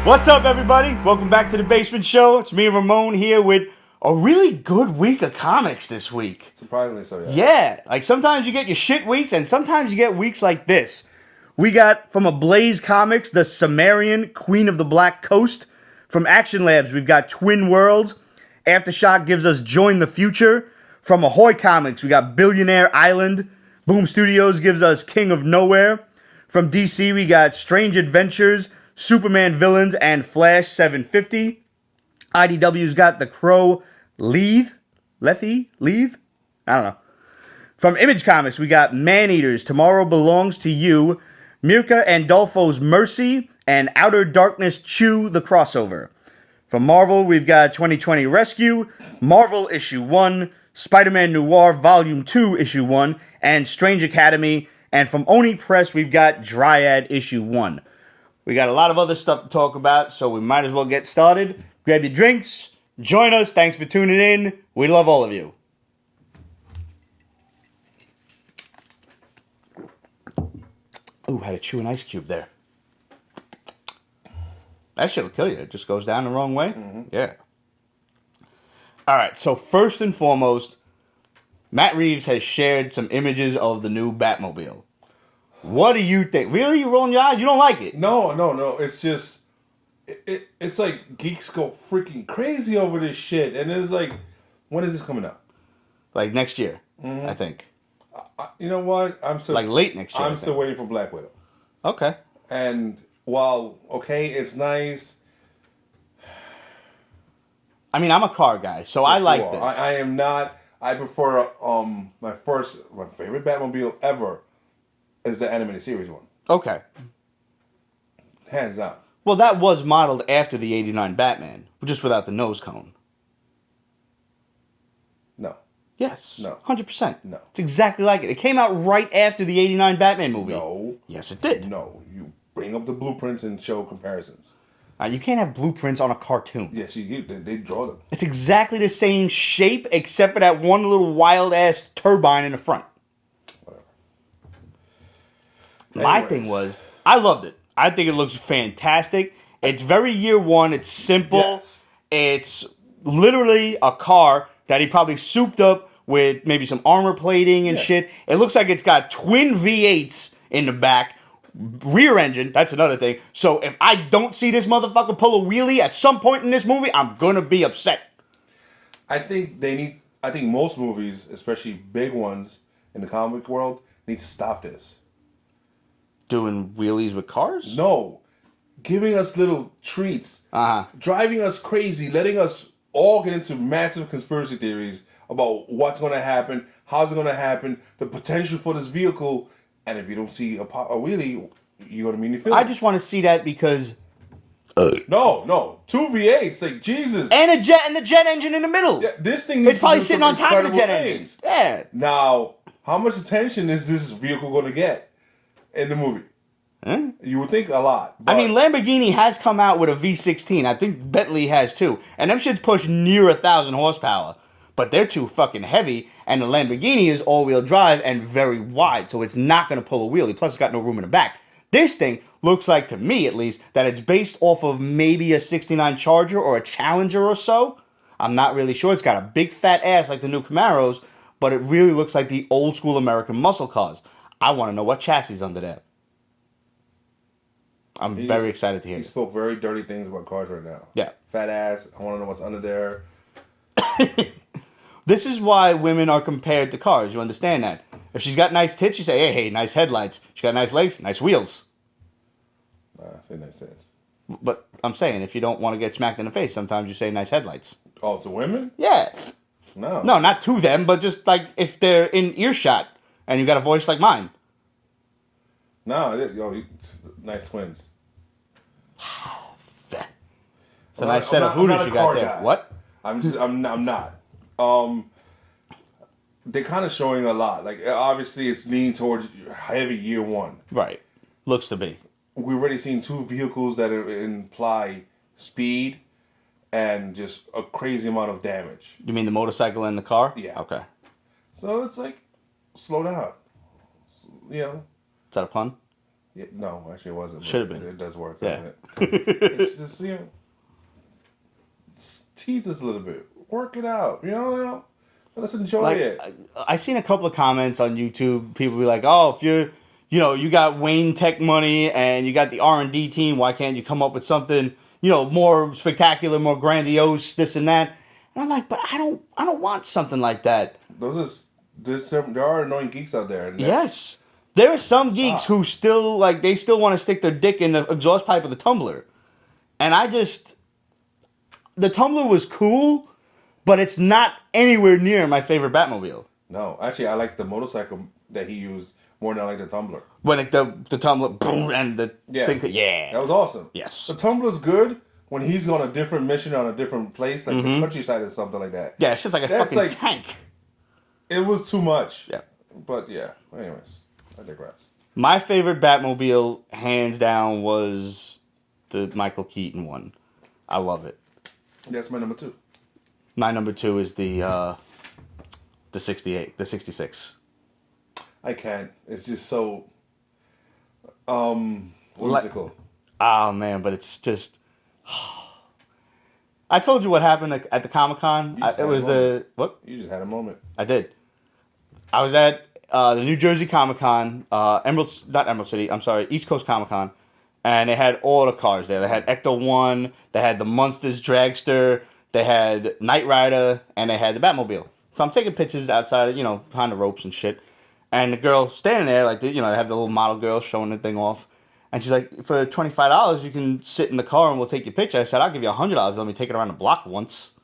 What's up, everybody? Welcome back to the Basement Show. It's me and Ramon here with a really good week of comics this week. Surprisingly so, yeah. Yeah, like sometimes you get your shit weeks, and sometimes you get weeks like this. We got from Ablaze Comics, the Cimmerian, Queen of the Black Coast. From Action Labs, we've got Twin Worlds. Aftershock gives us Join the Future. From Ahoy Comics, we got Billionaire Island. Boom Studios gives us King of Nowhere. From DC, we got Strange Adventures, Superman Villains, and Flash 750. IDW's got The Crow, Lethe? I don't know. From Image Comics, we got Man-Eaters, Tomorrow Belongs to You, Mirka and Andolfo's Mercy, and Outer Darkness Chew, the crossover. From Marvel, we've got 2020 Rescue, Marvel Issue 1, Spider-Man Noir Volume 2 Issue 1, and Strange Academy. And from Oni Press, we've got Dryad Issue 1. We got a lot of other stuff to talk about, so we might as well get started. Grab your drinks, join us. Thanks for tuning in. We love all of you. Ooh, had to chew an ice cube there. That shit'll kill you. It just goes down the wrong way. Mm-hmm. Yeah. All right, so first and foremost, Matt Reeves has shared some images of the new Batmobile. What do you think? Really? You rolling your eyes? You don't like it? No. It's just... It's like geeks go freaking crazy over this shit. And it's like, when is this coming out? Like next year, I think. You know what? I'm still... Like late next year, I'm still waiting for Black Widow. Okay. And while, okay, it's nice... I mean, I'm a car guy, so I like this. I am not... I prefer my favorite Batmobile ever is the animated series one. Okay. Hands down. Well, that was modeled after the 89 Batman, just without the nose cone. No. Yes. No. 100%. No. It's exactly like it. It came out right after the 89 Batman movie. No. Yes, it did. No. You bring up the blueprints and show comparisons. You can't have blueprints on a cartoon. Yes, you do. They draw them. It's exactly the same shape, except for that one little wild-ass turbine in the front. Whatever. My thing was, I loved it. I think it looks fantastic. It's very year one. It's simple. Yes. It's literally a car that he probably souped up with maybe some armor plating and shit. It looks like it's got twin V8s in the back. Rear engine, that's another thing. So if I don't see this motherfucker pull a wheelie at some point in this movie, I'm gonna be upset. I think most movies, especially big ones in the comic world, need to stop this. Doing wheelies with cars? No. Giving us little treats. Uh-huh. Driving us crazy. Letting us all get into massive conspiracy theories about what's going to happen, how's it going to happen, the potential for this vehicle. And if you don't see a wheelie, you're going to mean you feel I just want to see that because... No. 2 V8s. Like, Jesus. And the jet engine in the middle. Yeah, this thing needs it's probably to do sitting some on top of the jet incredible engine. Yeah. Now, how much attention is this vehicle going to get in the movie? Huh? You would think a lot. I mean, Lamborghini has come out with a V16. I think Bentley has too. And them shits push near 1,000 horsepower. But they're too fucking heavy, and the Lamborghini is all-wheel drive and very wide, so it's not going to pull a wheelie. Plus, it's got no room in the back. This thing looks like, to me at least, that it's based off of maybe a 69 Charger or a Challenger or so. I'm not really sure. It's got a big fat ass like the new Camaros, but it really looks like the old-school American muscle cars. I want to know what chassis is under there. I'm very excited to hear He it. spoke very dirty things about cars right now. Yeah. Fat ass. I want to know what's under there. This is why women are compared to cars. You understand that? If she's got nice tits, you say, hey, nice headlights. She got nice legs, nice wheels. Say nice tits. But I'm saying, if you don't want to get smacked in the face, sometimes you say nice headlights. Oh, to women? Yeah. No, not to them, but just like if they're in earshot and you got a voice like mine. No, nice twins. It's a nice set of hooters you got there. Guy. What? I'm not. They're kind of showing a lot. Like, obviously, it's leaning towards heavy year one. Right. Looks to be. We've already seen 2 vehicles that imply speed and just a crazy amount of damage. You mean the motorcycle and the car? Yeah. Okay. So it's like, slow down. You know. Is that a pun? Yeah, no, actually it wasn't. Should have been. It does work, Yeah. doesn't it? It's just, tease us a little bit. Work it out. Let's enjoy Like, it. I seen a couple of comments on YouTube. People be like, "Oh, if you're, you got Wayne Tech money and you got the R&D team, why can't you come up with something, more spectacular, more grandiose, this and that?" And I'm like, "But I don't want something like that." There are annoying geeks out there. And Yes, there are some geeks who still they still want to stick their dick in the exhaust pipe of the tumbler, and the tumbler was cool, but it's not anywhere near my favorite Batmobile. No, actually, I like the motorcycle that he used more than I like the tumbler. When the tumbler, boom, and the thing, that was awesome. Yes. The tumbler's good when he's on a different mission on a different place, like the countryside or something like that. Yeah, it's just like a fucking tank. It was too much. Yeah. But yeah, anyways, I digress. My favorite Batmobile, hands down, was the Michael Keaton one. I love it. That's my number 2. My number 2 is the 66. I can't. It's just so whimsical. Oh man, but it's just. I told you what happened at the Comic-Con. It was what? You just had a moment. I did. I was at the New Jersey Comic-Con, not Emerald City. I'm sorry, East Coast Comic-Con, and they had all the cars there. They had Ecto 1, they had the Munsters Dragster, they had Knight Rider, and they had the Batmobile. So I'm taking pictures outside, behind the ropes and shit. And the girl standing there, they have the little model girl showing the thing off. And she's like, for $25, you can sit in the car and we'll take your picture. I said, I'll give you $100. Let me take it around the block once.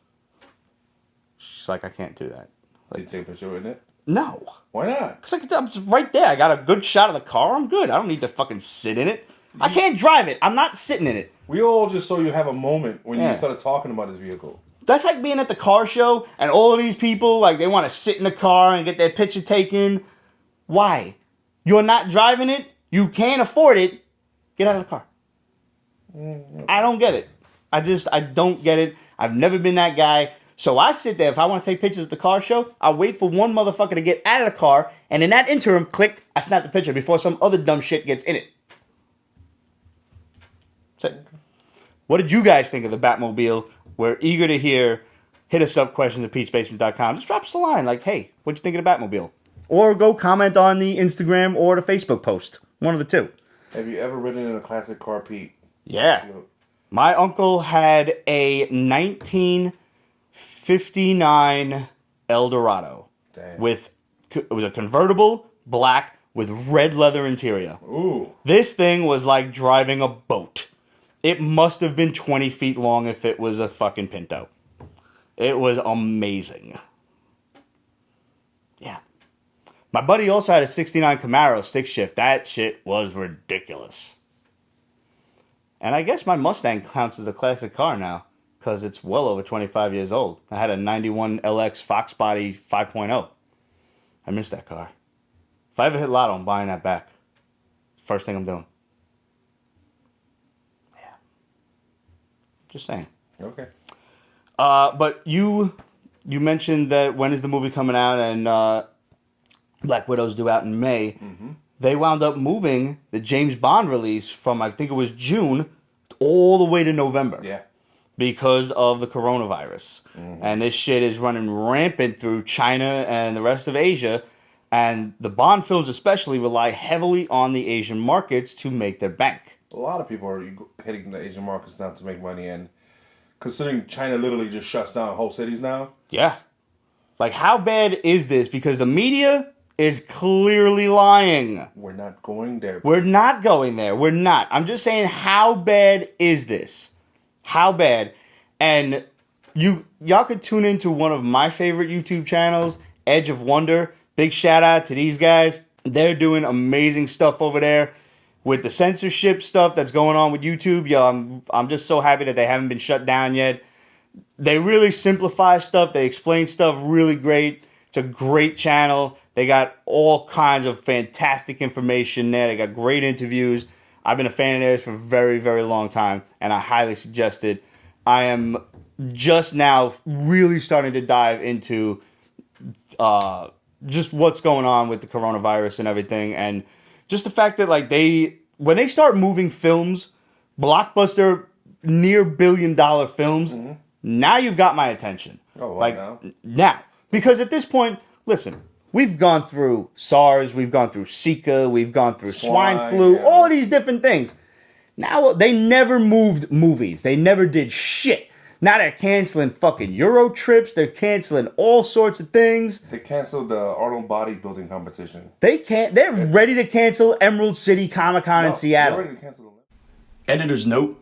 She's like, I can't do that. Did you take a picture with it? No. Why not? Because I'm just right there. I got a good shot of the car. I'm good. I don't need to fucking sit in it. I can't drive it. I'm not sitting in it. We all just saw you have a moment when you started talking about this vehicle. That's like being at the car show and all of these people, they want to sit in the car and get their picture taken. Why? You're not driving it. You can't afford it. Get out of the car. I don't get it. I don't get it. I've never been that guy. So I sit there. If I want to take pictures at the car show, I wait for one motherfucker to get out of the car. And in that interim, click, I snap the picture before some other dumb shit gets in it. That's it. What did you guys think of the Batmobile? We're eager to hear. Hit us up, questions@peachbasement.com. Just drop us a line like, hey, what'd you think of the Batmobile? Or go comment on the Instagram or the Facebook post. One of the two. Have you ever ridden in a classic car, Pete? Yeah. My uncle had a 1959 Eldorado. Damn. It was a convertible, black, with red leather interior. Ooh. This thing was like driving a boat. It must have been 20 feet long if it was a fucking Pinto. It was amazing. Yeah. My buddy also had a 69 Camaro stick shift. That shit was ridiculous. And I guess my Mustang counts as a classic car now, because it's well over 25 years old. I had a 91 LX Fox Body 5.0. I miss that car. If I ever hit lotto, I'm buying that back. First thing I'm doing. Yeah. Just saying. Okay. But you mentioned that when is the movie coming out, and Black Widow's due out in May. Mm-hmm. They wound up moving the James Bond release from, I think it was June, all the way to November. Yeah. Because of the coronavirus. Mm-hmm. And this shit is running rampant through China and the rest of Asia. And the Bond films especially rely heavily on the Asian markets to make their bank. A lot of people are hitting the Asian markets now to make money. And considering China literally just shuts down whole cities now. Yeah. Like, how bad is this? Because the media is clearly lying. We're not going there. We're not going there. We're not. I'm just saying, how bad is this? How bad? And y'all could tune into one of my favorite YouTube channels, Edge of Wonder. Big shout out to these guys. They're doing amazing stuff over there with the censorship stuff that's going on with YouTube. Yo, I'm just so happy that they haven't been shut down yet. They really simplify stuff. They explain stuff really great. It's a great channel. They got all kinds of fantastic information there. They got great interviews. I've been a fan of theirs for a very, very long time, and I highly suggest it. I am just now really starting to dive into just what's going on with the coronavirus and everything, and just the fact that they when they start moving films, blockbuster, near $1 billion films, now you've got my attention. Oh, like now? now, because at this point, listen, we've gone through SARS, we've gone through Zika, we've gone through swine flu, all of these different things. Now they never moved movies. They never did shit. Now they're canceling fucking Euro trips. They're canceling all sorts of things. They canceled the Arnold bodybuilding competition. They're ready to cancel Emerald City Comic Con in Seattle. They're ready to cancel the Editor's note.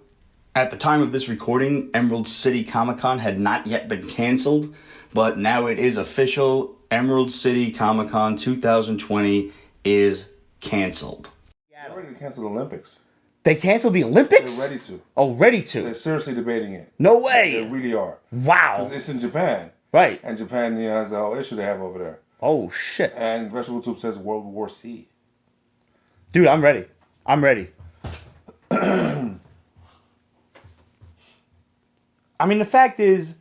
At the time of this recording, Emerald City Comic Con had not yet been canceled, but now it is official. Emerald City Comic Con 2020 is canceled. They're ready to cancel the Olympics. They canceled the Olympics? They're ready to. Oh, ready to. They're seriously debating it. No way. They really are. Wow. Because it's in Japan. Right. And Japan has a whole issue they have over there. Oh, shit. And Vegetable Tube says World War C. Dude, I'm ready. I'm ready. I mean, the fact is,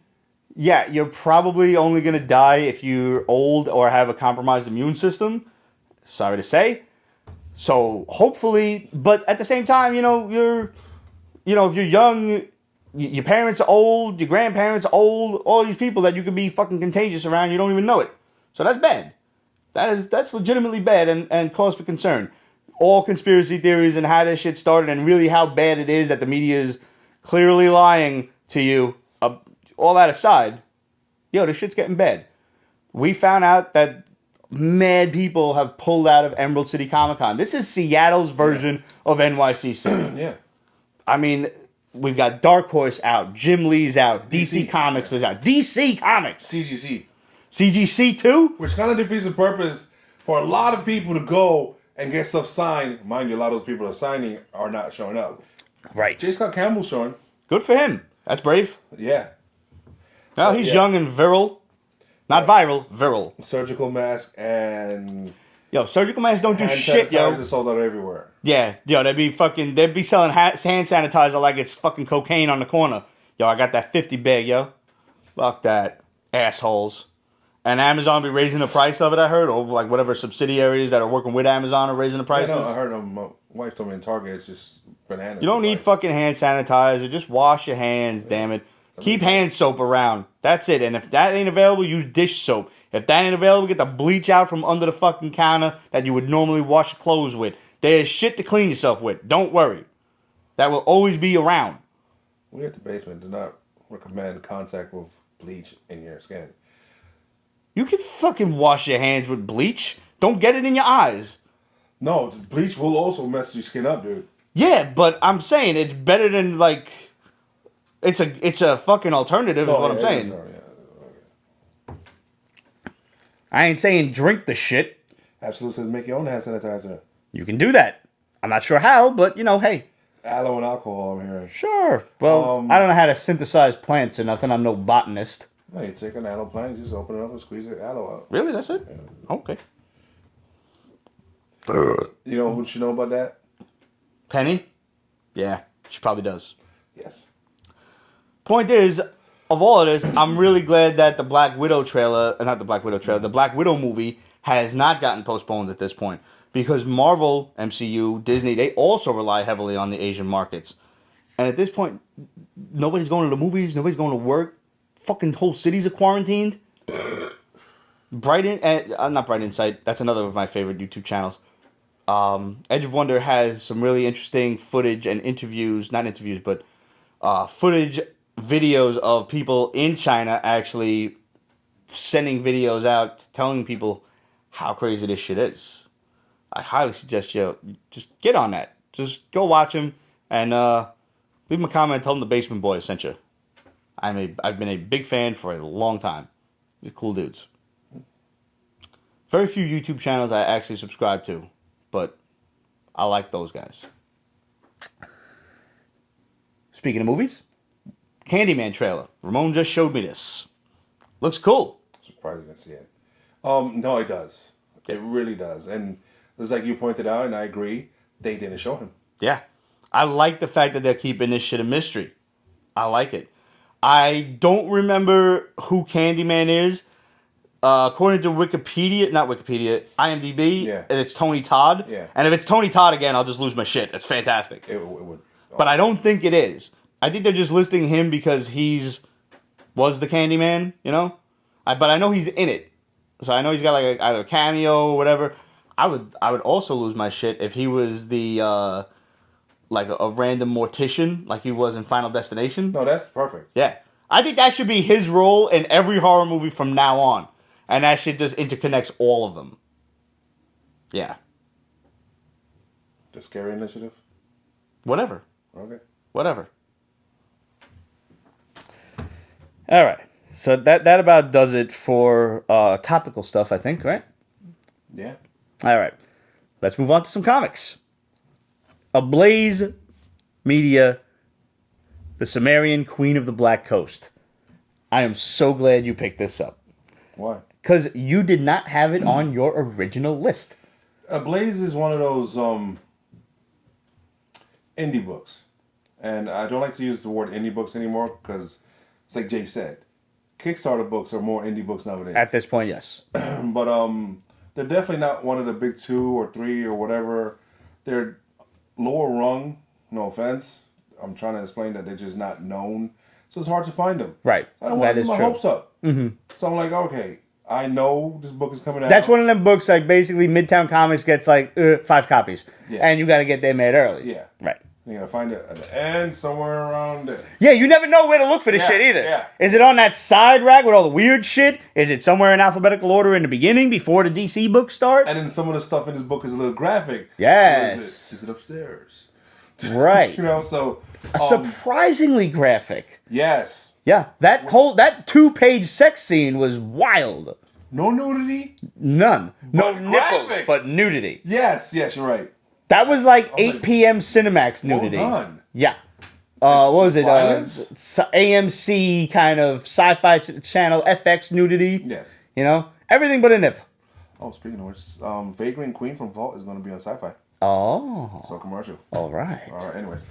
yeah, you're probably only going to die if you're old or have a compromised immune system. Sorry to say. So hopefully, but at the same time, if you're young, your parents are old, your grandparents are old, all these people that you could be fucking contagious around, you don't even know it. So that's bad. That's legitimately bad and cause for concern. All conspiracy theories and how this shit started and really how bad it is that the media is clearly lying to you. All that aside, this shit's getting bad. We found out that mad people have pulled out of Emerald City Comic Con. This is Seattle's version of NYCC. Yeah. I mean, we've got Dark Horse out, Jim Lee's out, DC Comics is out. DC Comics! CGC. CGC too? Which kind of defeats the purpose for a lot of people to go and get stuff signed. Mind you, a lot of those people that are signing are not showing up. Right. J. Scott Campbell's showing. Good for him. That's brave. Yeah. Well, he's young and virile. Not viral, virile. Surgical mask and... surgical masks don't do shit, yo. Hand sanitizer sold out everywhere. Yeah, they'd be selling hand sanitizer like it's fucking cocaine on the corner. Yo, I got that 50 bag, yo. Fuck that. Assholes. And Amazon be raising the price of it, I heard, or like whatever subsidiaries that are working with Amazon are raising the prices. I heard my wife told me in Target it's just bananas. You don't need fucking hand sanitizer. Just wash your hands, damn it. Keep hand soap around. That's it. And if that ain't available, use dish soap. If that ain't available, get the bleach out from under the fucking counter that you would normally wash your clothes with. There's shit to clean yourself with. Don't worry. That will always be around. We at the basement do not recommend contact with bleach in your skin. You can fucking wash your hands with bleach. Don't get it in your eyes. No, bleach will also mess your skin up, dude. Yeah, but I'm saying it's better than like... It's a fucking alternative is what I'm saying. I ain't saying drink the shit. Absolute says make your own hand sanitizer. You can do that. I'm not sure how, but hey. Aloe and alcohol, I'm hearing. Sure. Well, I don't know how to synthesize plants or nothing. I'm no botanist. No, you take an aloe plant, you just open it up and squeeze the aloe out. Really? That's it? Yeah. Okay. You know who should know about that? Penny? Yeah, she probably does. Yes. Point is, of all of this, I'm really glad that the Black Widow the Black Widow movie has not gotten postponed at this point. Because Marvel, MCU, Disney, they also rely heavily on the Asian markets. And at this point, nobody's going to the movies, nobody's going to work. Fucking whole cities are quarantined. Not Bright Insight, that's another of my favorite YouTube channels. Edge of Wonder has some really interesting footage and footage, videos of people in China actually sending videos out telling people how crazy this shit is. I highly suggest you just get on that. Just go watch them and leave them a comment. Tell them the Basement Boys sent you. I've been a big fan for a long time. They're cool dudes. Very few YouTube channels I actually subscribe to, but I like those guys. Speaking of movies, Candyman trailer. Ramon just showed me this. Looks cool. Surprising to see it. No, it does. It really does. And it's like you pointed out, and I agree, they didn't show him. Yeah. I like the fact that they're keeping this shit a mystery. I like it. I don't remember who Candyman is. according to not Wikipedia, IMDb, Yeah. it's Tony Todd. Yeah. And if it's Tony Todd again, I'll just lose my shit. It's fantastic. It would. But I don't think it is. I think they're just listing him because was the Candyman, you know? But I know he's in it. So I know he's got like either a cameo or whatever. I would also lose my shit if he was the like a random mortician like he was in Final Destination. No, that's perfect. Yeah. I think that should be his role in every horror movie from now on. And that shit just interconnects all of them. Yeah. The Scary Initiative? Whatever. Okay. Whatever. All right. So that about does it for topical stuff, I think, right? Yeah. All right. Let's move on to some comics. Ablaze Media, the Cimmerian Queen of the Black Coast. I am so glad you picked this up. Why? Because you did not have it on your original list. Ablaze is one of those indie books. And I don't like to use the word indie books anymore because it's like Jay said. Kickstarter books are more indie books nowadays. At this point, yes. But they're definitely not one of the big 2 or 3 or whatever. They're lower rung, no offense. I'm trying to explain that they're just not known. So it's hard to find them. Right. I don't want to That get is my true. hopes up. Mm-hmm. So I'm like, okay, I know this book is coming out. That's one of them books, like, basically Midtown Comics gets, like, 5 copies. Yeah. And you got to get there made early. Yeah. Right. You gotta find it at the end, somewhere around there. Yeah, you never know where to look for this Yeah, shit either. yeah. Is it on that side rack with all the weird shit? Is it somewhere in alphabetical order in the beginning before the DC books start? And then some of the stuff in this book is a little graphic. Yes. So is it upstairs? Right. You know, so... Surprisingly graphic. yes. Yeah, that 2-page sex scene was wild. No nudity? None. No But nipples, graphic. but nudity. Yes, you're right. That was like 8 like, p.m. Cinemax nudity. Well done. Yeah. What was it? Violence? AMC kind of sci-fi channel FX nudity. Yes. You know, everything but a nip. Oh, speaking of which, Vagrant Queen from Vault is going to be on Sci-Fi. Oh, So commercial. all right. All right. Anyways,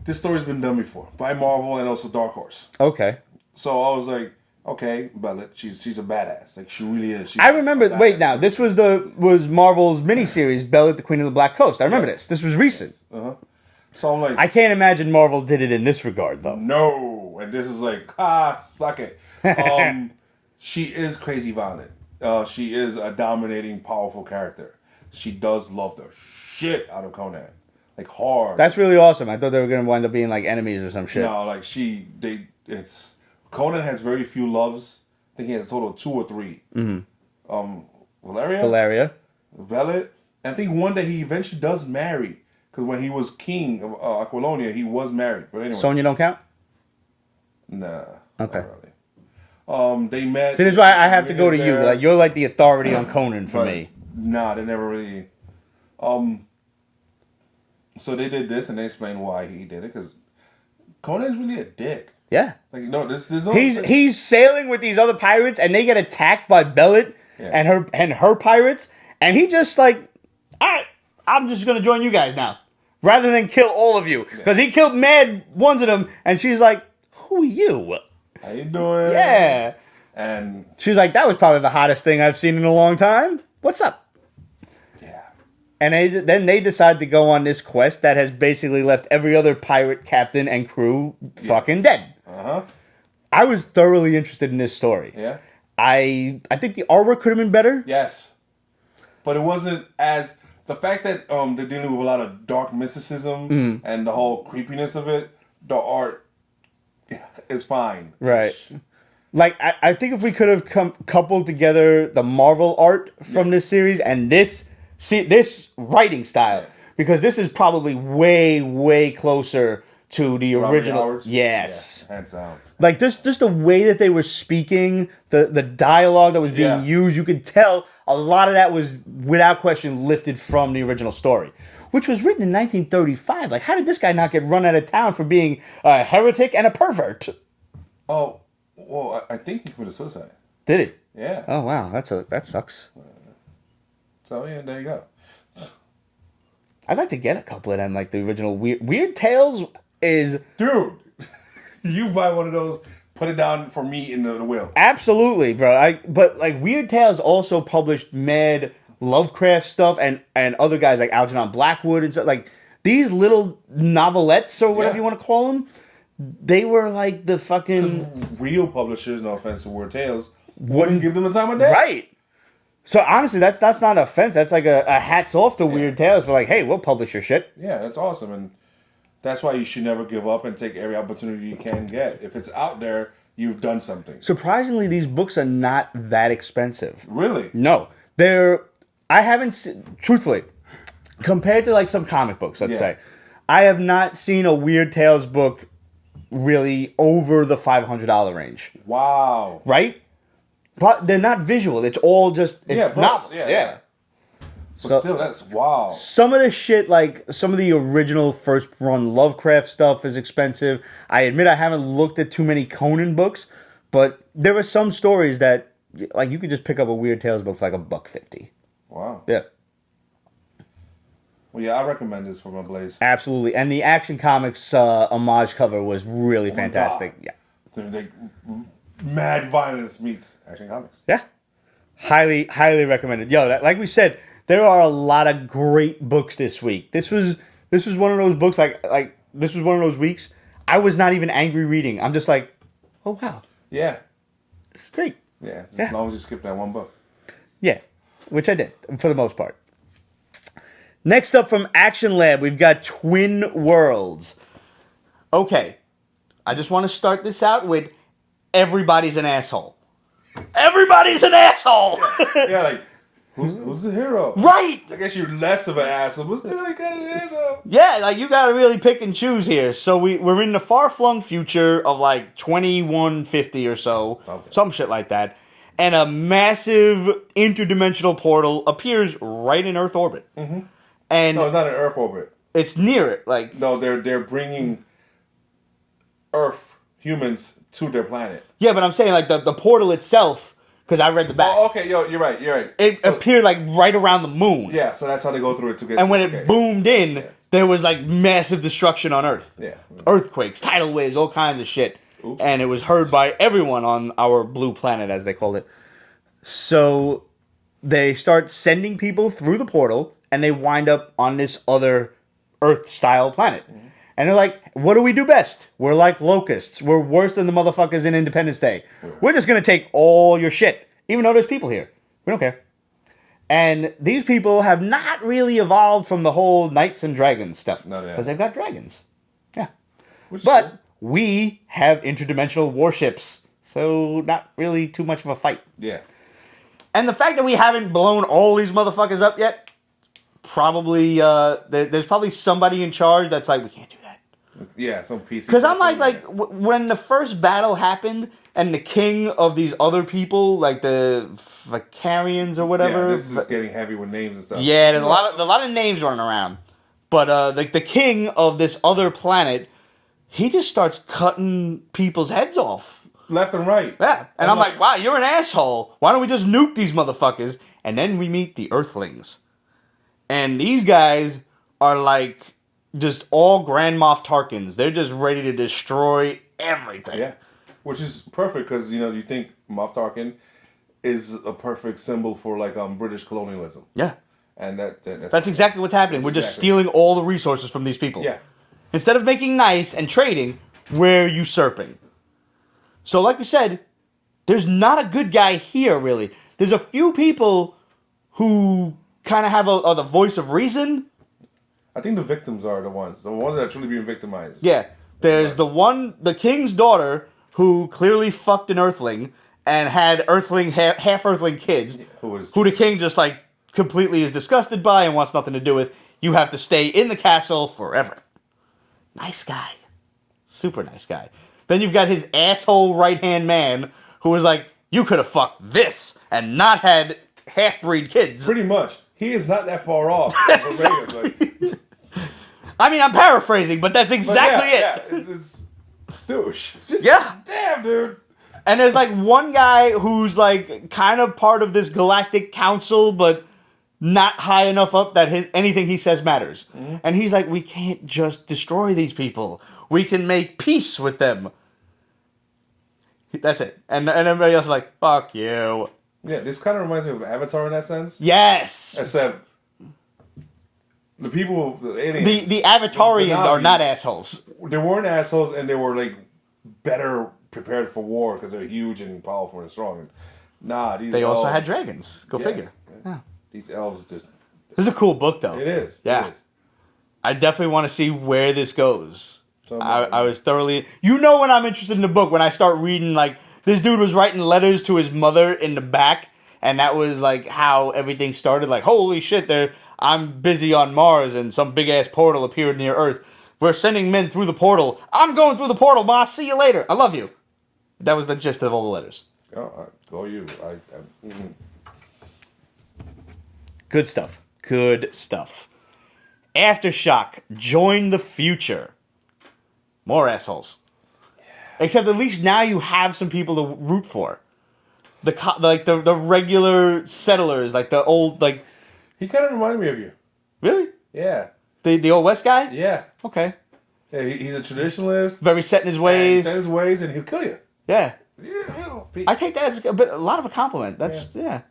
this story's been done before by Marvel and also Dark Horse. Okay. So I was like, okay, Bella, she's a badass. Like she really is. She's I remember. a badass. Wait, now this was Marvel's miniseries, Bella, the Queen of the Black Coast. I remember Yes. this. This was recent. So I'm like, I can't imagine Marvel did it in this regard, though. no, and this is like, suck it. She is crazy violent. She is a dominating, powerful character. She does love the shit out of Conan, like hard. That's really awesome. I thought they were gonna wind up being like enemies or some shit. No, like it's Conan has very few loves. I think he has a total of 2 or 3. Mm-hmm. Valeria. Velvet. And I think one day he eventually does marry. Because when he was king of Aquilonia, he was married. But anyway. Sonya don't count? Nah. Okay. Not really. They met. See, this is why I have to go to you. there, Like you're like the authority on Conan for but me. Nah, they never really. So they did this and they explained why he did it. Because Conan's really a dick. Yeah. Like, no, there's no. He's sailing with these other pirates and they get attacked by Bellet and her pirates, and he just like, all right, I'm just gonna join you guys now, rather than kill all of you, because he killed mad ones of them, and she's like, who are you? How you doing? Yeah. And She's like, that was probably the hottest thing I've seen in a long time. What's up? yeah. And then they decide to go on this quest that has basically left every other pirate captain and crew fucking dead. I was thoroughly interested in this story. Yeah. I think the artwork could have been better. Yes. But it wasn't as the fact that they're dealing with a lot of dark mysticism and the whole creepiness of it. The art is fine. Right. Like, I think if we could have coupled together the Marvel art from this series and this writing style, because this is probably way, way closer to the original. Howard's? Yes. Yeah, hands down. Like, just the way that they were speaking, the dialogue that was being used, you could tell a lot of that was, without question, lifted from the original story, which was written in 1935. Like, how did this guy not get run out of town for being a heretic and a pervert? Oh, well, I think he committed suicide. Did he? Yeah. Oh, wow. That sucks. So, yeah, there you go. I'd like to get a couple of them, like the original Weird Tales is... Dude, you buy one of those put it down for me in the will. Absolutely, bro. But like Weird Tales also published mad Lovecraft stuff and other guys like Algernon Blackwood and stuff. Like these little novelettes or whatever you want to call them, they were like the fucking real publishers. No offense to Weird Tales, wouldn't give them the time of day. Right. So honestly, that's not an offense. That's like a hats off to Weird Tales for like, hey, we'll publish your shit. Yeah, that's awesome, and that's why you should never give up and take every opportunity you can get. If it's out there, you've done something. Surprisingly, these books are not that expensive. Really? No, I haven't truthfully compared to like some comic books. Let's say, I have not seen a Weird Tales book really over the $500 range. Wow. Right? But they're not visual. It's all just novels. Yeah. But still, that's wow. Some of the shit, like some of the original first run Lovecraft stuff, is expensive. I admit I haven't looked at too many Conan books, but there are some stories that, like, you could just pick up a Weird Tales book for like $1.50. Wow. Yeah. Well, yeah, I recommend this from Ablaze. Absolutely, and the Action Comics homage cover was really fantastic. Yeah. They, mad violence meets Action Comics. Yeah. Highly recommended. Yo, like we said, there are a lot of great books this week. This was one of those books like this was one of those weeks I was not even angry reading. I'm just like, oh wow. Yeah. This is great. Yeah, as long as you skip that one book. Yeah, which I did for the most part. Next up from Action Lab, we've got Twin Worlds. Okay, I just want to start this out with everybody's an asshole. Everybody's an asshole! Yeah, like, who's the hero? Right! I guess you're less of an asshole, but still you kind of asshole. Yeah, like, you gotta really pick and choose here. So we're in the far-flung future of, like, 2150 or so. Okay. Some shit like that. And a massive interdimensional portal appears right in Earth orbit. Mm-hmm. And no, it's not in Earth orbit. It's near it. Like, no, they're bringing Earth humans to their planet. Yeah, but I'm saying like the portal itself, because I read the back. Oh, okay, you're right. It appeared like right around the moon. Yeah, so that's how they go through it to get. And when it boomed in, there was like massive destruction on Earth. Yeah, earthquakes, tidal waves, all kinds of shit. Oops. And it was heard by everyone on our blue planet, as they called it. So they start sending people through the portal, and they wind up on this other Earth-style planet. Mm-hmm. And they're like, what do we do best? We're like locusts. We're worse than the motherfuckers in Independence Day. We're just going to take all your shit, even though there's people here. We don't care. And these people have not really evolved from the whole knights and dragons stuff. No, because they've got dragons. Yeah. Which but cool. We have interdimensional warships. So not really too much of a fight. Yeah. And the fact that we haven't blown all these motherfuckers up yet, probably, there's probably somebody in charge that's like, we can't do that. Yeah, some piece. Because I'm like when the first battle happened, and the king of these other people, like the Vicarians or whatever. Yeah, this is getting heavy with names and stuff. Yeah, there's a lot of names running around. But the king of this other planet, he just starts cutting people's heads off. Left and right. Yeah. And I'm like, wow, you're an asshole. Why don't we just nuke these motherfuckers? And then we meet the Earthlings. And these guys are like just all Grand Moff Tarkins. They're just ready to destroy everything. Yeah. Which is perfect because, you think Moff Tarkin is a perfect symbol for like British colonialism. Yeah. And that's exactly what's happening. We're just stealing all the resources from these people. Yeah. Instead of making nice and trading, we're usurping. So like we said, there's not a good guy here, really. There's a few people who kind of have the voice of reason. I think the victims are the ones that are truly being victimized. Yeah. There's the king's daughter, who clearly fucked an Earthling and had half Earthling kids, who the king just like completely is disgusted by and wants nothing to do with. You have to stay in the castle forever. Nice guy. Super nice guy. Then you've got his asshole right-hand man who was like, you could have fucked this and not had half-breed kids. Pretty much. He is not that far off. That's exactly. I mean, I'm paraphrasing, but that's exactly it. Yeah, it's douche. Yeah. Damn, dude. And there's like one guy who's like kind of part of this galactic council, but not high enough up that anything he says matters. Mm-hmm. And he's like, we can't just destroy these people. We can make peace with them. That's it. And everybody else is like, fuck you. Yeah, this kind of reminds me of Avatar in that sense. Yes. Except the people, the aliens, The Avatarians are not assholes. They weren't assholes, and they were like better prepared for war because they're huge and powerful and strong. And, these They elves, also had dragons. Go figure. Yeah. These elves just. This is a cool book, though. It is. Yeah. It is. I definitely want to see where this goes. I was thoroughly... You know when I'm interested in the book, when I start reading, like, this dude was writing letters to his mother in the back, and that was, like, how everything started. Like, holy shit, I'm busy on Mars, and some big-ass portal appeared near Earth. We're sending men through the portal. I'm going through the portal, Ma. See you later. I love you. That was the gist of all the letters. Go you. Good stuff. Good stuff. Aftershock. Join the future. More assholes. Except at least now you have some people to root for. The regular settlers, like the old, like... He kind of reminded me of you. Really? Yeah. The old West guy? Yeah. Okay. Yeah, he's a traditionalist. Very set in his ways. Set in his ways, and he'll kill you. Yeah. Yeah. I take that as a lot of a compliment. That's, yeah.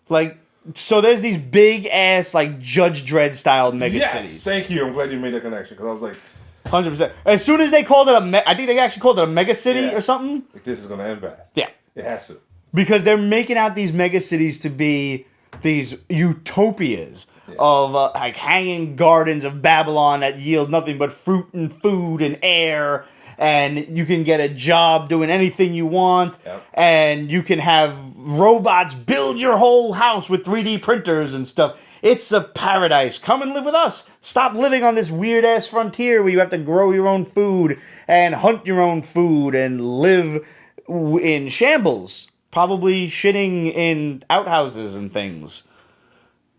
Like, so there's these big-ass, like, Judge Dredd style megacities. Yes, thank you. I'm glad you made that connection, because I was like... 100%. As soon as they called it I think they actually called it a megacity or something. Like, this is going to end bad. Yeah. It has to. Because they're making out these megacities to be these utopias of, like, hanging gardens of Babylon that yield nothing but fruit and food and air, and you can get a job doing anything you want, and you can have robots build your whole house with 3D printers and stuff. It's a paradise. Come and live with us. Stop living on this weird-ass frontier where you have to grow your own food and hunt your own food and live in shambles. Probably shitting in outhouses and things.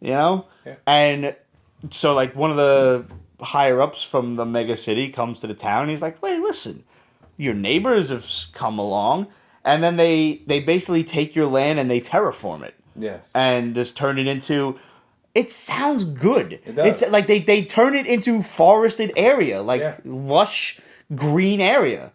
You know? Yeah. And so, like, one of the higher-ups from the mega city comes to the town, and he's like, wait, listen. Your neighbors have come along, and then they basically take your land and they terraform it. Yes. And just turn it into... It sounds good. It does. It's like they turn it into forested area, like lush green area.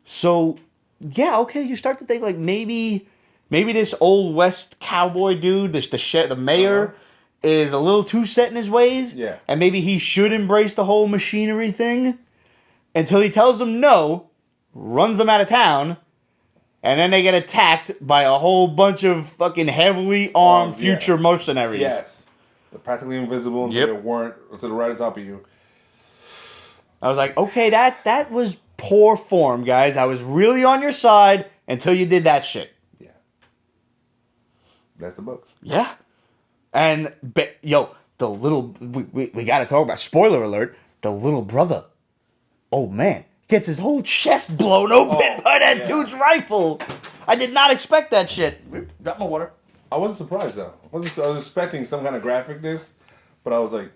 So, yeah, okay, you start to think like maybe this old West cowboy dude, the mayor, is a little too set in his ways. Yeah. And maybe he should embrace the whole machinery thing until he tells them no, runs them out of town, and then they get attacked by a whole bunch of fucking heavily armed future mercenaries. Yes. They're practically invisible until they weren't until they're right on top of you. I was like, okay, that was poor form, guys. I was really on your side until you did that shit. Yeah. That's the book. Yeah. And, the little... We got to talk about... Spoiler alert. The little brother. Oh, man. Gets his whole chest blown open by that dude's rifle. I did not expect that shit. Got my water. I wasn't surprised, though. I was expecting some kind of graphicness, but I was like...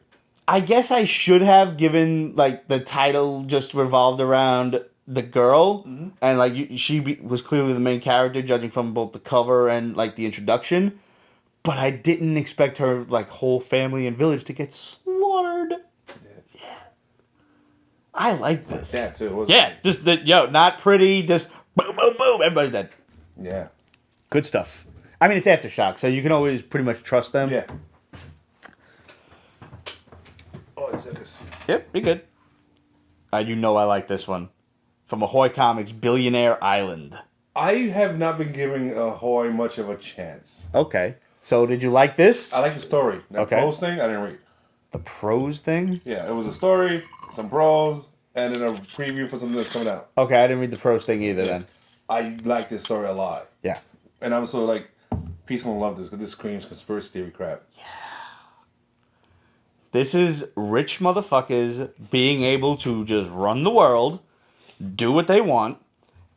I guess I should have given, like, the title just revolved around the girl. Mm-hmm. And, like, she was clearly the main character, judging from both the cover and, like, the introduction. But I didn't expect her, like, whole family and village to get slaughtered. Yeah. I like this. Yeah, too. Just, not pretty, just boom, boom, boom, everybody's dead. Yeah. Good stuff. I mean, it's Aftershock, so you can always pretty much trust them. Yeah. Oh, is this? Yep, be good. You know I like this one. From Ahoy Comics, Billionaire Island. I have not been giving Ahoy much of a chance. Okay. So, did you like this? I like the story. The prose thing, I didn't read. The prose thing? Yeah, it was a story, some prose, and then a preview for something that's coming out. Okay, I didn't read the prose thing either then. I like this story a lot. Yeah. And I'm so like... Pete's gonna love this because this screams conspiracy theory crap. Yeah. This is rich motherfuckers being able to just run the world, do what they want,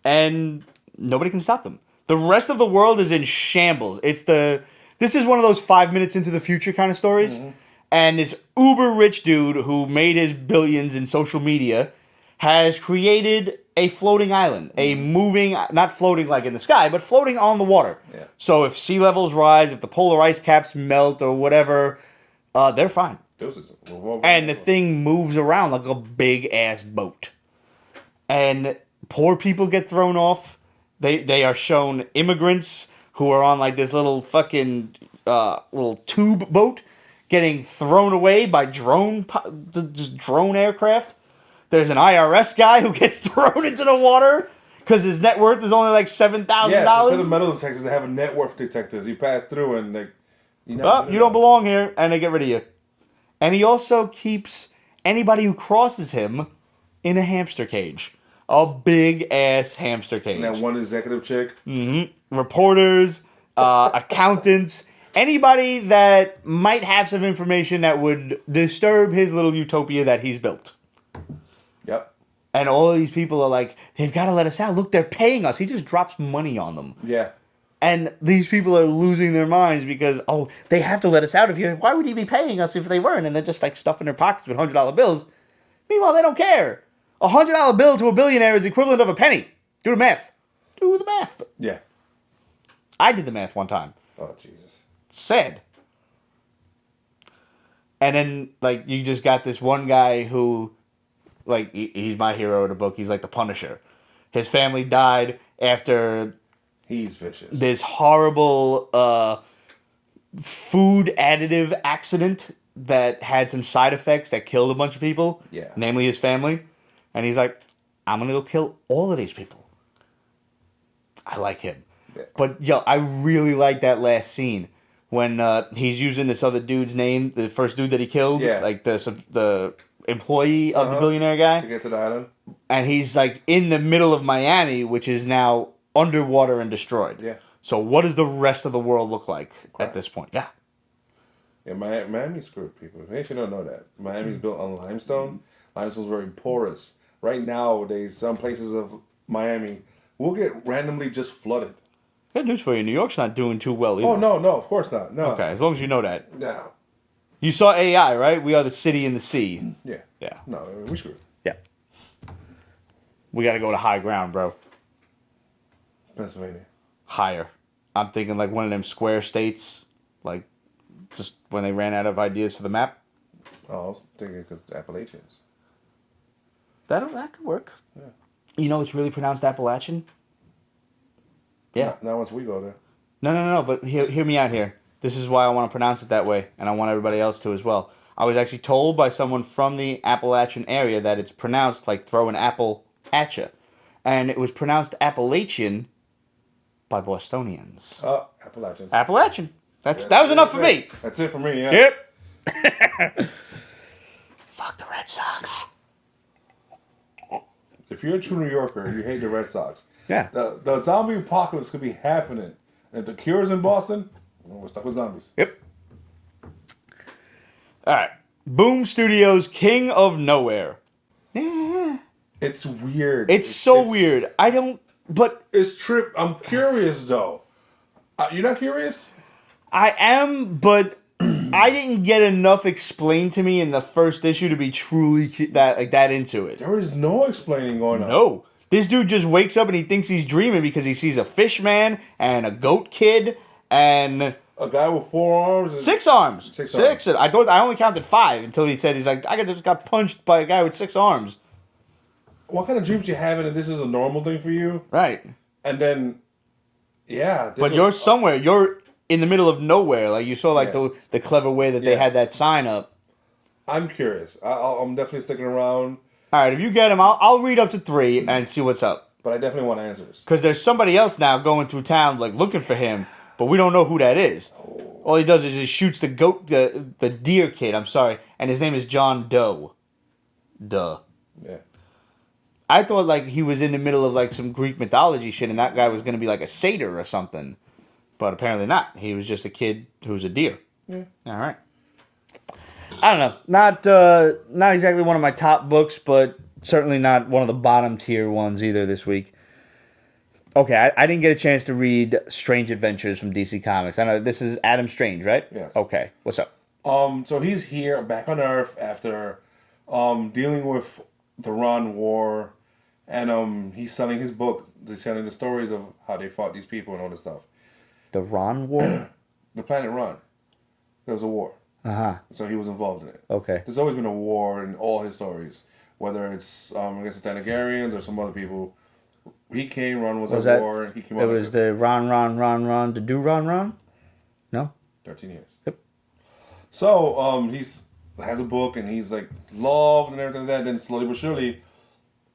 and nobody can stop them. The rest of the world is in shambles. This is one of those 5 minutes into the future kind of stories. Mm-hmm. And this uber rich dude who made his billions in social media has created a floating island, a moving, not floating like in the sky, but floating on the water. Yeah. So if sea levels rise, if the polar ice caps melt or whatever, they're fine. And the thing moves around like a big ass boat. And poor people get thrown off. They are shown immigrants who are on like this little fucking little tube boat getting thrown away by just drone aircraft. There's an IRS guy who gets thrown into the water because his net worth is only like $7,000. Yeah, so instead of metal detectors, they have a net worth detectors. You pass through and like, you don't belong here, and they get rid of you. And he also keeps anybody who crosses him in a hamster cage. A big-ass hamster cage. And that one executive chick. Mm-hmm. Reporters, accountants, anybody that might have some information that would disturb his little utopia that he's built. Yep. And all of these people are like, they've got to let us out. Look, they're paying us. He just drops money on them. Yeah. And these people are losing their minds because, they have to let us out of here. Why would he be paying us if they weren't? And they're just like stuffing their pockets with $100 bills. Meanwhile, they don't care. A $100 bill to a billionaire is the equivalent of a penny. Do the math. Do the math. Yeah. I did the math one time. Oh, Jesus. Sad. And then, like, you just got this one guy who, like, he's my hero of the book. He's like the Punisher. His family died after... He's vicious. This horrible food additive accident that had some side effects that killed a bunch of people. Yeah. Namely his family. And he's like, I'm going to go kill all of these people. I like him. Yeah. But, I really like that last scene. When he's using this other dude's name, the first dude that he killed. Yeah. Like the employee of the billionaire guy. To get to the island. And he's like in the middle of Miami, which is now underwater and destroyed. Yeah. So what does the rest of the world look like at this point? Yeah. Yeah, Miami's screwed, people. They actually don't know that. Miami's built on limestone. Limestone's very porous. Right nowadays, some places of Miami will get randomly just flooded. Good news for you. New York's not doing too well either. Oh, no, of course not. No. Okay, as long as you know that. No. You saw AI, right? We are the city in the sea. Yeah. Yeah. No, we screwed. Yeah. We got to go to high ground, bro. Pennsylvania. Higher. I'm thinking like one of them square states, like just when they ran out of ideas for the map. Oh, I was thinking because Appalachians. That could work. Yeah. You know it's really pronounced Appalachian? Yeah. Not once we go there. No, but hear me out here. This is why I want to pronounce it that way, and I want everybody else to as well. I was actually told by someone from the Appalachian area that it's pronounced like throw an apple at you. And it was pronounced Appalachian by Bostonians. Oh, Appalachians. Appalachian. That was enough for me. That's it for me, yeah. Yep. Fuck the Red Sox. If you're a true New Yorker, you hate the Red Sox. Yeah. The zombie apocalypse could be happening. And if the cure's in Boston, we're stuck with zombies. Yep. All right. Boom Studios' King of Nowhere. Yeah. It's weird. It's so weird. I don't... But... It's trip. I'm curious, though. You're not curious? I am, but I didn't get enough explained to me in the first issue to be truly that into it. There is no explaining going on. No. This dude just wakes up and he thinks he's dreaming because he sees a fish man and a goat kid and... A guy with 4 arms? And 6 arms. Six arms. I only counted 5 until he said, he's like, I just got punched by a guy with 6 arms. What kind of dreams you having and this is a normal thing for you? Right. And then, yeah. But you're somewhere. You're in the middle of nowhere. Like, you saw, like, the clever way that they had that sign up. I'm curious. I'm definitely sticking around. All right, if you get him, I'll read up to 3 and see what's up. But I definitely want answers. Because there's somebody else now going through town, like, looking for him, but we don't know who that is. Oh. All he does is just shoots the goat, the deer kid, I'm sorry, and his name is John Doe. Duh. Yeah. I thought, like, he was in the middle of, like, some Greek mythology shit, and that guy was going to be, like, a satyr or something. But apparently not. He was just a kid who was a deer. Yeah. All right. I don't know. Not exactly one of my top books, but certainly not one of the bottom tier ones either this week. Okay, I didn't get a chance to read Strange Adventures from DC Comics. I know this is Adam Strange, right? Yes. Okay, what's up? So he's here, back on Earth, after dealing with the Ron War, and he's selling his book. He's telling the stories of how they fought these people and all this stuff. The Ron War? The planet Ron. There was a war. Uh-huh. So he was involved in it. Okay. There's always been a war in all his stories, whether it's against the Thanagarians or some other people. he came. Ron was Was at that? war. And he came It out. was the Ron, the do Ron? No. 13 years. Yep. So he's has a book and he's like loved and everything like that. Then slowly but surely,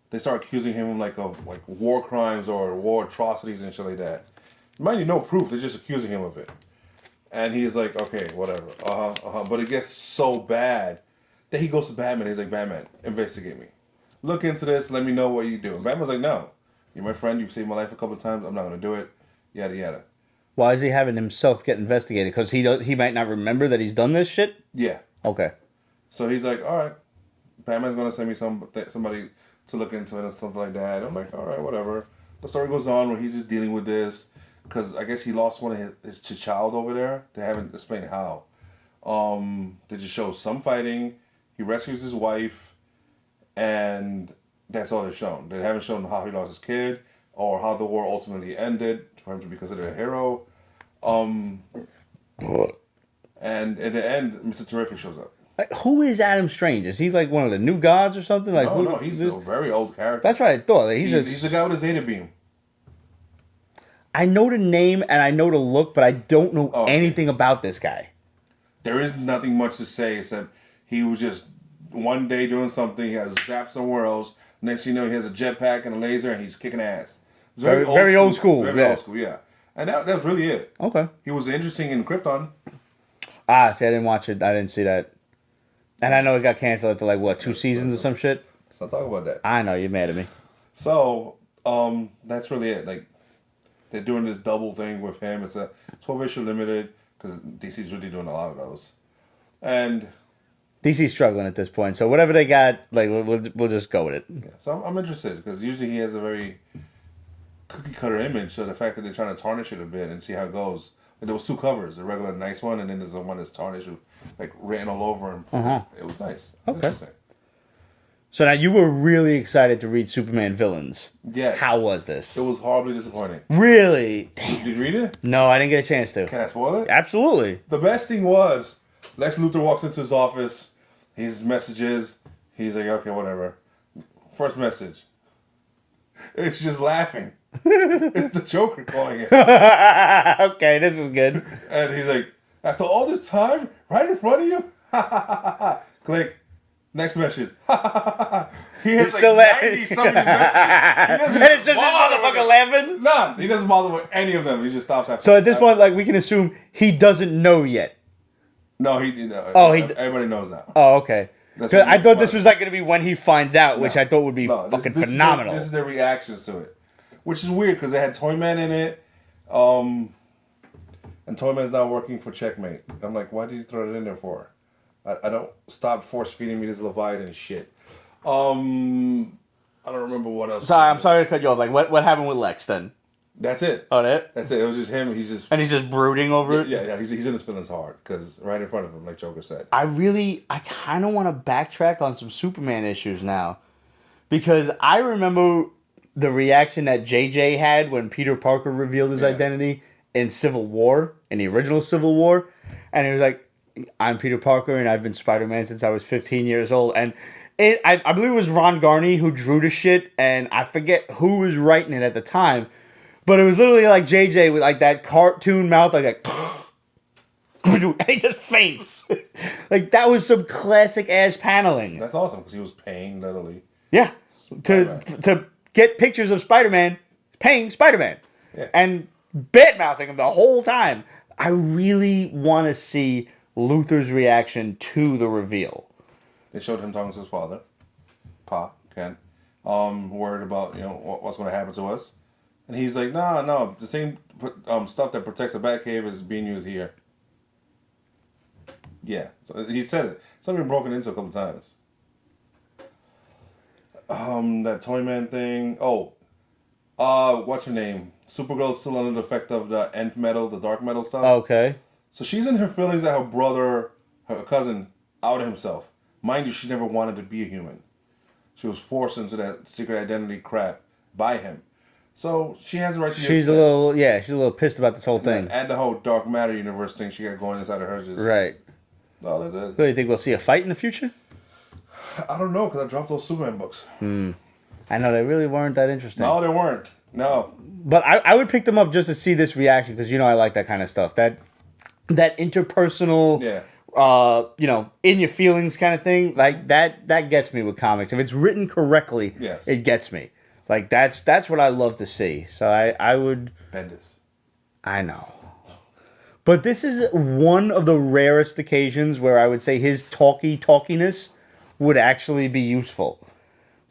they start accusing him of war crimes or war atrocities and shit like that. Mind you, no proof. They're just accusing him of it. And he's like, okay, whatever. But it gets so bad that he goes to Batman. He's like, Batman, investigate me. Look into this. Let me know what you do. And Batman's like, no. You're my friend. You've saved my life a couple of times. I'm not going to do it. Yada, yada. Why is he having himself get investigated? Because he might not remember that he's done this shit? Yeah. Okay. So he's like, all right. Batman's going to send me somebody to look into it or something like that. I'm like, all right, whatever. The story goes on where he's just dealing with this. Because I guess he lost one of his child over there. They haven't explained how. They just show some fighting. He rescues his wife. And that's all they've shown. They haven't shown how he lost his kid. Or how the war ultimately ended. For him to be considered a hero. And in the end, Mr. Terrific shows up. Like, who is Adam Strange? Is he like one of the new gods or something? Like, No, he's a very old character. That's what I thought. Like, He's the guy with the Zeta beam. I know the name and I know the look, but I don't know anything about this guy. There is nothing much to say except he was just one day doing something. He has a zap somewhere else. Next thing you know, he has a jetpack and a laser and he's kicking ass. It's Very old school. Very old school, yeah. And that was really it. Okay. He was interesting in Krypton. See, I didn't watch it. I didn't see that. And I know it got canceled after like, what, 2 seasons or some shit? Let's not talk about that. I know, you're mad at me. So, that's really it. Like, they're doing this double thing with him. It's a 12-issue limited, because DC's really doing a lot of those. And DC's struggling at this point, so whatever they got, like, we'll just go with it. yeah, so I'm interested, because usually he has a very cookie-cutter image, so the fact that they're trying to tarnish it a bit and see how it goes. Like, there was 2 covers, a regular nice one, and then there's the one that's tarnished with, like, written all over him. It was nice. Okay. So now you were really excited to read Superman Villains. Yes. How was this? It was horribly disappointing. Really? Did you read it? No, I didn't get a chance to. Can I spoil it? Absolutely. The best thing was, Lex Luthor walks into his office, his messages, he's like, okay, whatever. First message. It's just laughing. It's the Joker calling it. Okay, this is good. And he's like, after all this time, right in front of you? Click. Next message. He has like 90-something messages. And it's just this motherfucker laughing? None. He doesn't bother with any of them. He just stops after. So at this point, like, we can assume he doesn't know yet. No, he did. Everybody knows that. Oh, okay. That's Because I thought what- this was like going to be when he finds out, which I thought would be fucking phenomenal. This is their reactions to it. Which is weird, because they had Toyman in it. And Toyman's not working for Checkmate. I'm like, why did you throw it in there for? I don't stop force feeding me this Leviathan shit. I don't remember what else. I'm sorry to cut you off. Like, what happened with Lex then? That's it. Oh, that? That's it. It was just him. He's just brooding over it? Yeah. He's in his feelings hard because right in front of him, like Joker said. I kind of want to backtrack on some Superman issues now. Because I remember the reaction that JJ had when Peter Parker revealed his identity in Civil War, in the original Civil War. And he was like, I'm Peter Parker, and I've been Spider-Man since I was 15 years old. And I believe it was Ron Garney who drew the shit, and I forget who was writing it at the time. But it was literally like JJ with like that cartoon mouth, like that. And he just faints. Like, that was some classic-ass paneling. That's awesome, because he was paying, literally. Yeah. To get pictures of Spider-Man, paying Spider-Man. Yeah. And bad-mouthing him the whole time. I really want to see Luthor's reaction to the reveal. They showed him talking to his father, Ken, worried about what's going to happen to us, and he's like, no, the same stuff that protects the Batcave is being used here. Yeah, so he said it. Something been broken into a couple times. That Toyman thing. What's her name? Supergirl's still under the effect of the nth metal, the dark metal stuff. Okay. So she's in her feelings that her cousin, outed himself. Mind you, she never wanted to be a human. She was forced into that secret identity crap by him. So she has the right to be She's a little pissed about this whole thing. And the whole dark matter universe thing she got going inside of her. Right. No, that. Do you think we'll see a fight in the future? I don't know, because I dropped those Superman books. I know, they really weren't that interesting. No, they weren't. No. But I would pick them up just to see this reaction because I like that kind of stuff. That interpersonal, in your feelings kind of thing. Like that gets me with comics. If it's written correctly, Yes. it gets me. Like that's what I love to see. So I would. Bendis. I know. But this is one of the rarest occasions where I would say his talkiness would actually be useful.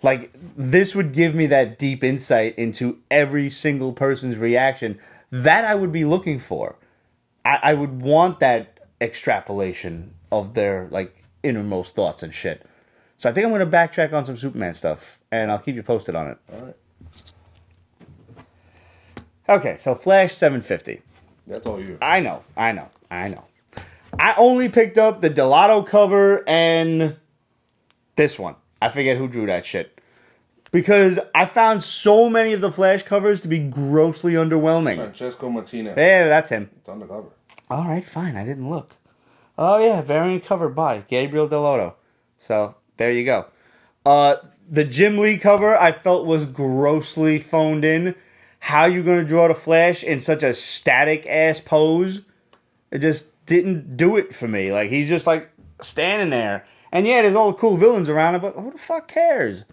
Like, this would give me that deep insight into every single person's reaction that I would be looking for. I would want that extrapolation of their, like, innermost thoughts and shit. So I think I'm going to backtrack on some Superman stuff, and I'll keep you posted on it. All right. Okay, so Flash 750. That's all you. I know. I only picked up the Delato cover and this one. I forget who drew that shit. Because I found so many of the Flash covers to be grossly underwhelming. Francesco Martinez. Yeah, that's him. It's on the cover. All right, fine. I didn't look. Oh, yeah, variant cover by Gabriel Delato. So, there you go. The Jim Lee cover I felt was grossly phoned in. How you going to draw the Flash in such a static-ass pose? It just didn't do it for me. Like, he's just, like, standing there. And, yeah, there's all the cool villains around it, but who the fuck cares?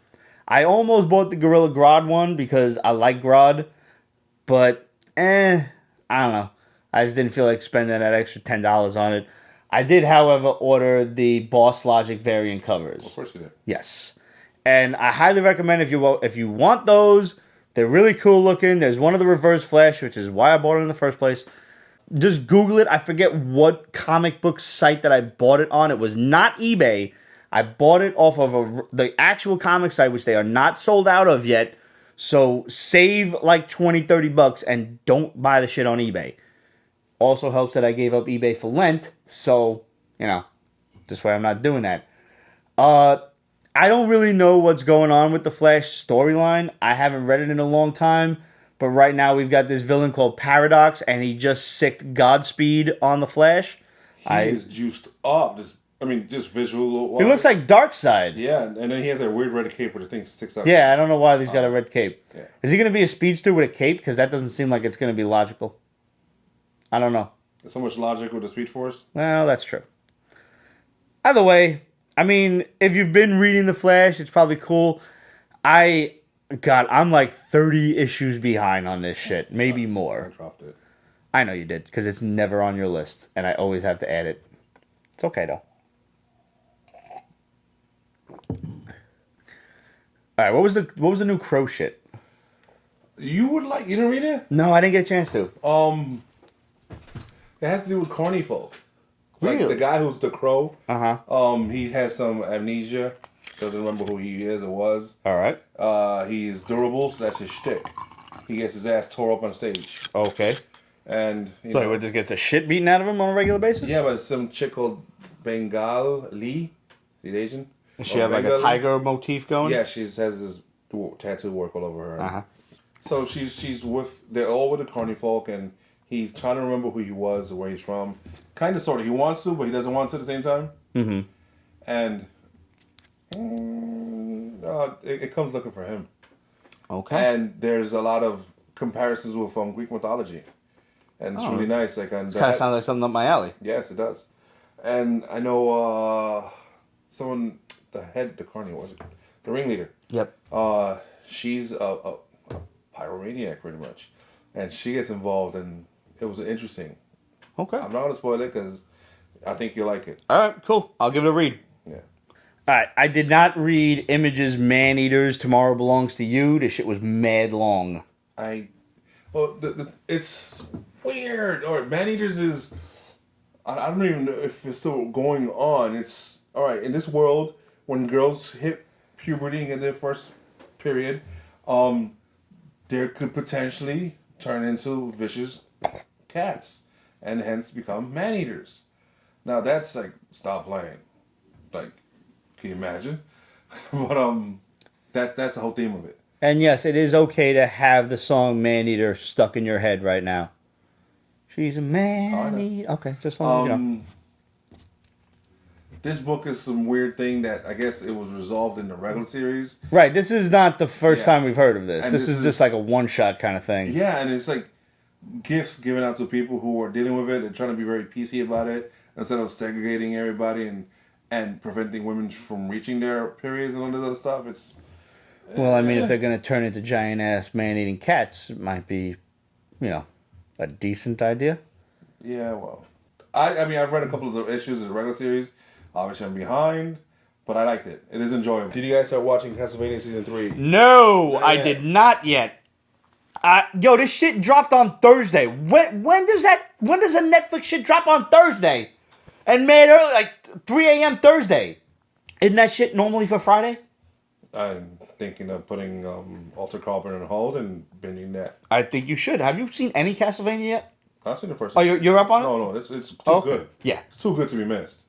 I almost bought the Gorilla Grodd one because I like Grodd. But, I don't know. I just didn't feel like spending that extra $10 on it. I did, however, order the Boss Logic variant covers. Of course you did. Yes. And I highly recommend if you want those. They're really cool looking. There's one of the Reverse Flash, which is why I bought it in the first place. Just Google it. I forget what comic book site that I bought it on. It was not eBay. I bought it off of the actual comic site, which they are not sold out of yet. So save like $20-$30 and don't buy the shit on eBay. Also helps that I gave up eBay for Lent. So, this way I'm not doing that. I don't really know what's going on with the Flash storyline. I haven't read it in a long time. But right now we've got this villain called Paradox, and he just sicked Godspeed on the Flash. He is juiced up. Just visual. He looks like Darkseid. Yeah, and then he has that weird red cape where the thing sticks out. Yeah, I don't know why he's got a red cape. Yeah. Is he going to be a speedster with a cape? Because that doesn't seem like it's going to be logical. I don't know. There's so much logic with the Speed Force. Well, that's true. Either way, if you've been reading The Flash, it's probably cool. I'm like 30 issues behind on this shit. Maybe more. I dropped it. I know you did, because it's never on your list, and I always have to add it. It's okay, though. Alright, what was the new Crow shit? You didn't read it? No, I didn't get a chance to. It has to do with corny folk. Really? Like the guy who's the Crow. Uh-huh. He has some amnesia. Doesn't remember who he is or was. Alright. He's durable, so that's his shtick. He gets his ass tore up on stage. Okay. And So he just gets the shit beaten out of him on a regular basis? Yeah, but it's some chick called Bengal Lee. She's Asian. Does she have like a tiger motif going? Yeah, she has this tattoo work all over her. Uh-huh. So they're all with the corny folk, and he's trying to remember who he was or where he's from. Kind of, sort of. He wants to, but he doesn't want to at the same time. Mm-hmm. And it comes looking for him. Okay. And there's a lot of comparisons with Greek mythology. And it's really nice. Kind of sounds like something up my alley. Yes, it does. And I know someone, the carny, was it? The ringleader. Yep. She's a pyromaniac, pretty much. And she gets involved, and it was interesting. Okay. I'm not going to spoil it, because I think you'll like it. All right, cool. I'll give it a read. Yeah. All right, I did not read Image's Man-Eaters, Tomorrow Belongs to You. This shit was mad long. It's weird. Or Man-Eaters is, I don't even know if it's still going on. It's, all right, in this world, when girls hit puberty and get their first period, there could potentially turn into vicious cats and hence become man-eaters. Now that's like, stop playing. Like, can you imagine? But that's the whole theme of it. And yes, it is okay to have the song Man-Eater stuck in your head right now. She's a man-eater. Okay, just long as you know. this book is some weird thing that I guess it was resolved in the regular series. Right. This is not the first time we've heard of this. And this is just like a one-shot kind of thing. Yeah, and it's like gifts given out to people who are dealing with it and trying to be very PC about it instead of segregating everybody and preventing women from reaching their periods and all this other stuff. It's well, I mean, if they're going to turn into giant-ass man-eating cats, it might be, a decent idea. Yeah, well, I mean, I've read a couple of the issues of the regular series. Obviously, I'm behind, but I liked it. It is enjoyable. Did you guys start watching Castlevania Season 3? No, I did not yet. This shit dropped on Thursday. When does a Netflix shit drop on Thursday? And made early, like 3 a.m. Thursday. Isn't that shit normally for Friday? I'm thinking of putting Altered Carbon on hold and binging that. I think you should. Have you seen any Castlevania yet? I've seen the first. Oh, you're up on it? No, it's too good. Yeah. It's too good to be missed.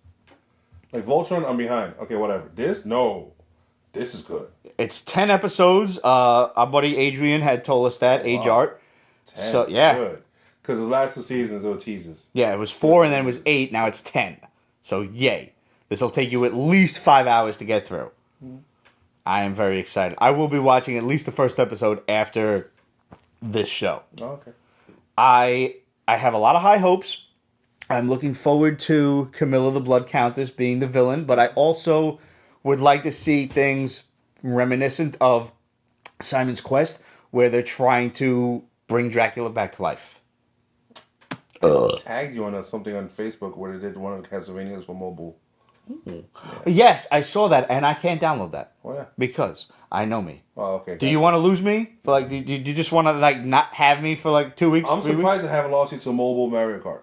Like Voltron, I'm behind. Okay, whatever. This is good. It's 10 episodes. Our buddy Adrian had told us that. Age Art. 10. So, yeah. Good. Because the last 2 seasons, they were teasers. Yeah, it was 4 and then it was 8. Now it's 10. So, yay. This will take you at least 5 hours to get through. I am very excited. I will be watching at least the first episode after this show. Oh, okay. I have a lot of high hopes. I'm looking forward to Camilla the Blood Countess being the villain, but I also would like to see things reminiscent of Simon's Quest, where they're trying to bring Dracula back to life. I tagged you on something on Facebook where they did one of the Castlevanias for mobile. Yeah. Yes, I saw that, and I can't download that. Oh, yeah. Because I know me. Oh, okay. Do you want to lose me? For do you just want to not have me for 2 weeks? I'm 3 surprised weeks? I haven't lost you to mobile Mario Kart.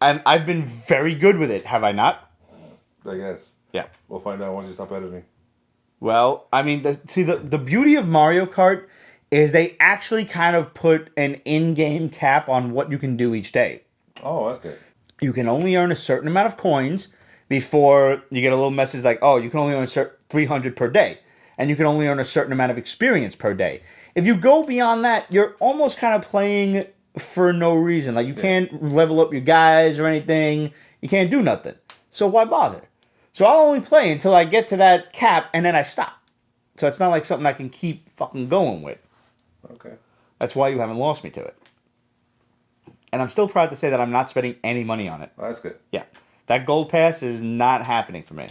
And I've been very good with it, have I not? I guess. Yeah. We'll find out once you stop editing. Well, I mean, the beauty of Mario Kart is they actually kind of put an in-game cap on what you can do each day. Oh, that's good. You can only earn a certain amount of coins before you get a little message like, oh, you can only earn 300 per day. And you can only earn a certain amount of experience per day. If you go beyond that, you're almost kind of playing for no reason. Like, you can't level up your guys or anything. You can't do nothing. So why bother? So I'll only play until I get to that cap, and then I stop. So it's not like something I can keep fucking going with. Okay. That's why you haven't lost me to it. And I'm still proud to say that I'm not spending any money on it. Oh, that's good. Yeah. That gold pass is not happening for me.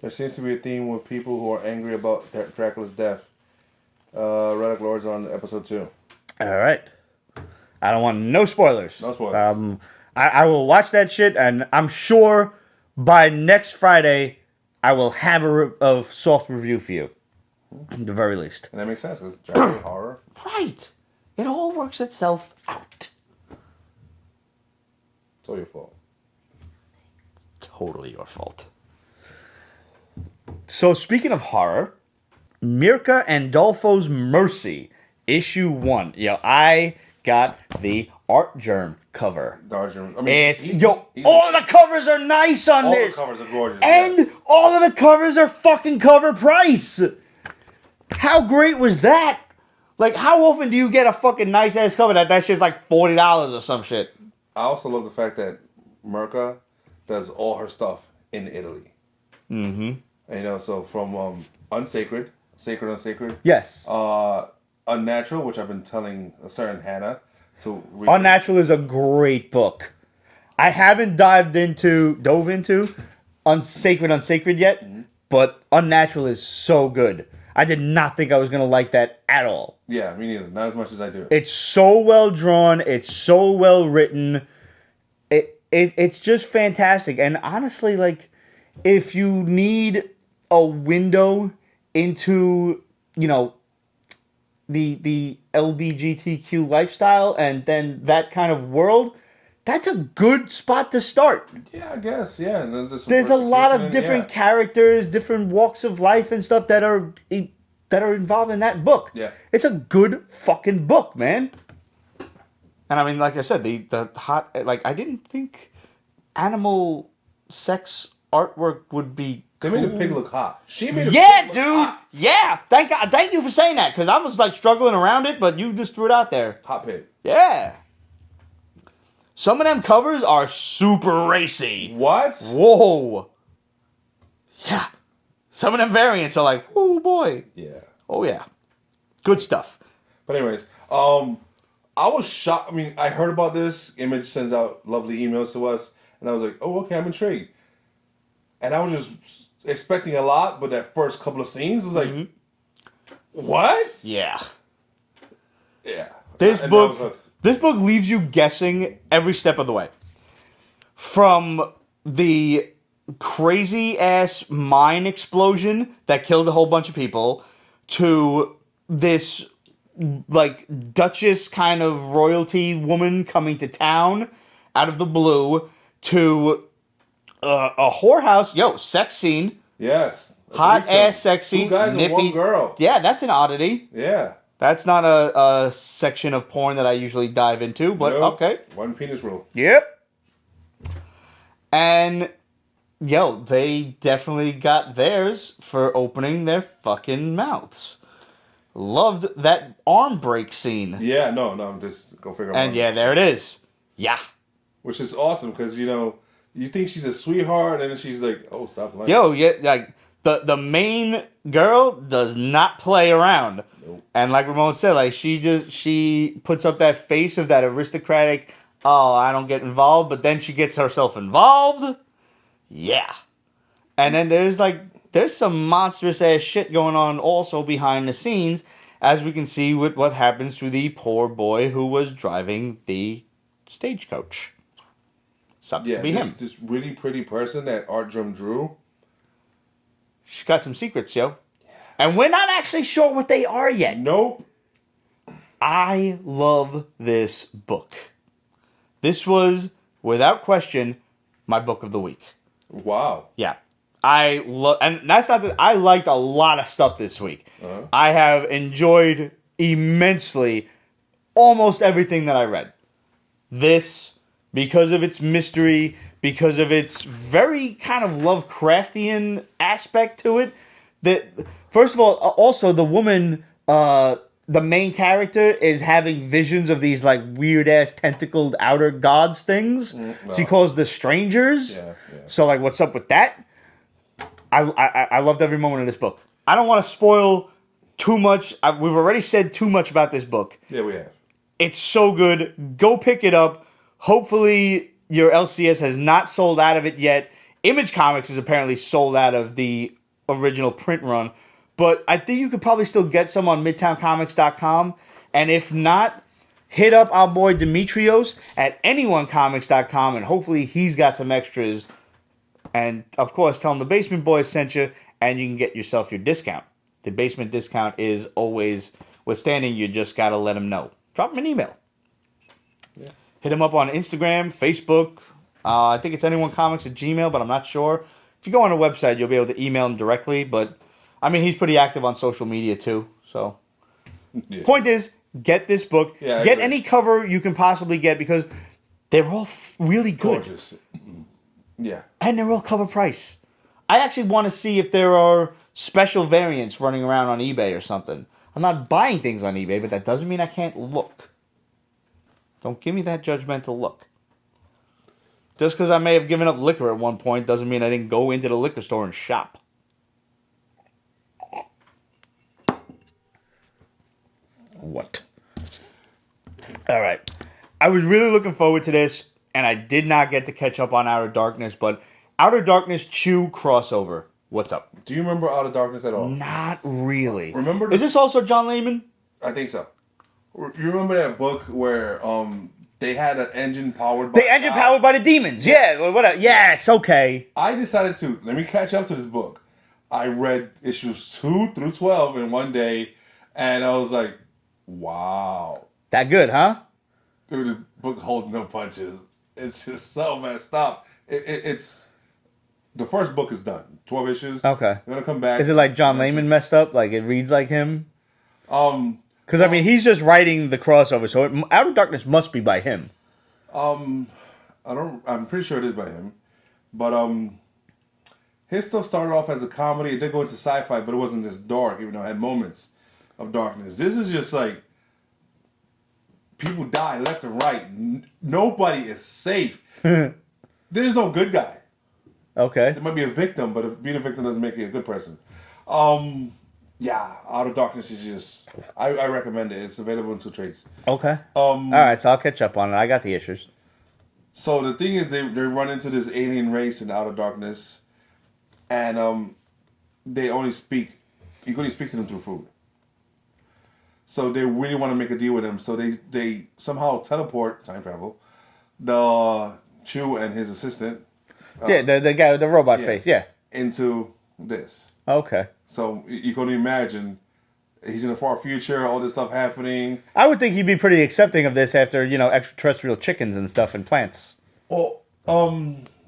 There seems to be a theme with people who are angry about Dracula's death. Relic Lord's on episode 2. All right. I don't want no spoilers. No spoilers. I will watch that shit, and I'm sure by next Friday I will have a soft review for you. At the very least. And that makes sense, because Dracula horror. Right. It all works itself out. It's all your fault. Totally your fault. So, speaking of horror, Mirka and Andolfo's Mercy, issue 1. I got the Art Germ cover. I mean, all the covers are nice on this. All the covers are gorgeous. And yes. all of the covers are fucking cover price. How great was that? Like, how often do you get a fucking nice ass cover that shit's like $40 or some shit? I also love the fact that Mirka does all her stuff in Italy. Mm-hmm. And, so from Unsacred, Unsacred. Yes. Unnatural, which I've been telling a certain Hannah to read. Unnatural is a great book. I haven't dove into Unsacred yet, but Unnatural is so good. I did not think I was going to like that at all. Yeah, me neither. Not as much as I do. It's so well drawn. It's so well written. It's just fantastic. And honestly, like, if you need a window into, the LGBTQ lifestyle and then that kind of world, that's a good spot to start. Yeah, I guess. Yeah, and there's a lot of different characters, different walks of life and stuff that are involved in that book. Yeah, it's a good fucking book, man. And I mean, like I said, the hot, like, I didn't think animal sex artwork would be. They made the pig look hot. She made the pig look hot. Yeah, thank you for saying that, because I was like struggling around it, but you just threw it out there. Hot pig. Yeah. Some of them covers are super racy. What? Whoa. Yeah. Some of them variants are like, oh boy. Yeah. Oh yeah. Good stuff. But anyways, I was shocked. I mean, I heard about this. Image sends out lovely emails to us, and I was like, oh, okay, I'm intrigued. And I was just expecting a lot, but that first couple of scenes was like, what? Yeah. Yeah. This And book leaves you guessing every step of the way. From the crazy ass mine explosion that killed a whole bunch of people to this like Duchess kind of royalty woman coming to town out of the blue to a whorehouse, sex scene, Yes. hot ass sex scene, 2 guys and 1 girl. Yeah, that's an oddity. Yeah. That's not a section of porn that I usually dive into, but Nope. okay. 1 penis rule. Yep. And, they definitely got theirs for opening their fucking mouths. Loved that arm break scene. Yeah, no, just go figure out. And there it is. Yeah. Which is awesome, because, you think she's a sweetheart, and then she's like, oh, stop lying. Like, the main girl does not play around. Nope. And like Ramon said, like, she puts up that face of that aristocratic, oh, I don't get involved, but then she gets herself involved. Yeah. And then there's some monstrous ass shit going on also behind the scenes, as we can see with what happens to the poor boy who was driving the stagecoach. Sucks to be him. This really pretty person that Art Drum drew. She's got some secrets, yo. And we're not actually sure what they are yet. Nope. I love this book. This was, without question, my book of the week. Wow. Yeah. And that's not that I liked a lot of stuff this week. Uh-huh. I have enjoyed immensely almost everything that I read. This, because of its mystery, because of its very kind of Lovecraftian aspect to it. That, first of all, also the woman, the main character, is having visions of these like weird ass tentacled outer gods things. No. She calls the strangers. Yeah. So like, what's up with that? I loved every moment of this book. I don't want to spoil too much. We've already said too much about this book. Yeah, we have. It's so good. Go pick it up. Hopefully your LCS has not sold out of it yet. Image Comics is apparently sold out of the original print run. But I think you could probably still get some on MidtownComics.com. And if not, hit up our boy Demetrios at anyonecomics.com. And hopefully he's got some extras. And, of course, tell him the Basement Boys sent you. And you can get yourself your discount. The basement discount is always withstanding. You just got to let him know. Drop him an email. Yeah. Hit him up on Instagram, Facebook. I think it's anyonecomics@gmail, but I'm not sure. If you go on the website, you'll be able to email him directly. But, I mean, he's pretty active on social media, too. So, Point is, get this book. Yeah, get any cover you can possibly get because they're all really good. Gorgeous. Yeah. And they're all cover price. I actually want to see if there are special variants running around on eBay or something. I'm not buying things on eBay, but that doesn't mean I can't look. Don't give me that judgmental look. Just because I may have given up liquor at one point doesn't mean I didn't go into the liquor store and shop. What? All right. I was really looking forward to this, and I did not get to catch up on Outer Darkness, but Outer Darkness Chew crossover. What's up? Do you remember Out of Darkness at all? Not really. Remember? Is this also John Layman? I think so. You remember that book where they had an engine powered by... The engine powered by the demons. Yes. Yeah, whatever. Yes, okay. I decided to, let me catch up to this book. I read issues 2 through 12 in one day, and I was like, wow. That good, huh? Dude, this book holds no punches. It's just so messed up. It's... The first book is done. 12 issues. Okay. I'm going to come back. Is it like John Layman messed up? Like it reads like him? Because, I mean, he's just writing the crossover, so Outer Darkness must be by him. I'm pretty sure it is by him. But his stuff started off as a comedy. It did go into sci-fi, but it wasn't this dark, even though it had moments of darkness. This is just like people die left and right. Nobody is safe. There's no good guy. Okay. It might be a victim, but if being a victim doesn't make you a good person. Yeah, Out of Darkness is just. I recommend it. It's available in 2 trades. Okay. All right, so I'll catch up on it. I got the issues. So the thing is, they run into this alien race in Out of Darkness, and they only speak. You can only speak to them through food. So they really want to make a deal with him. So they somehow teleport, time travel, the Chew and his assistant. Yeah, the guy with the robot face. Yeah. Into this. Okay. So you can only imagine he's in the far future, all this stuff happening. I would think he'd be pretty accepting of this after, extraterrestrial chickens and stuff and plants. Well,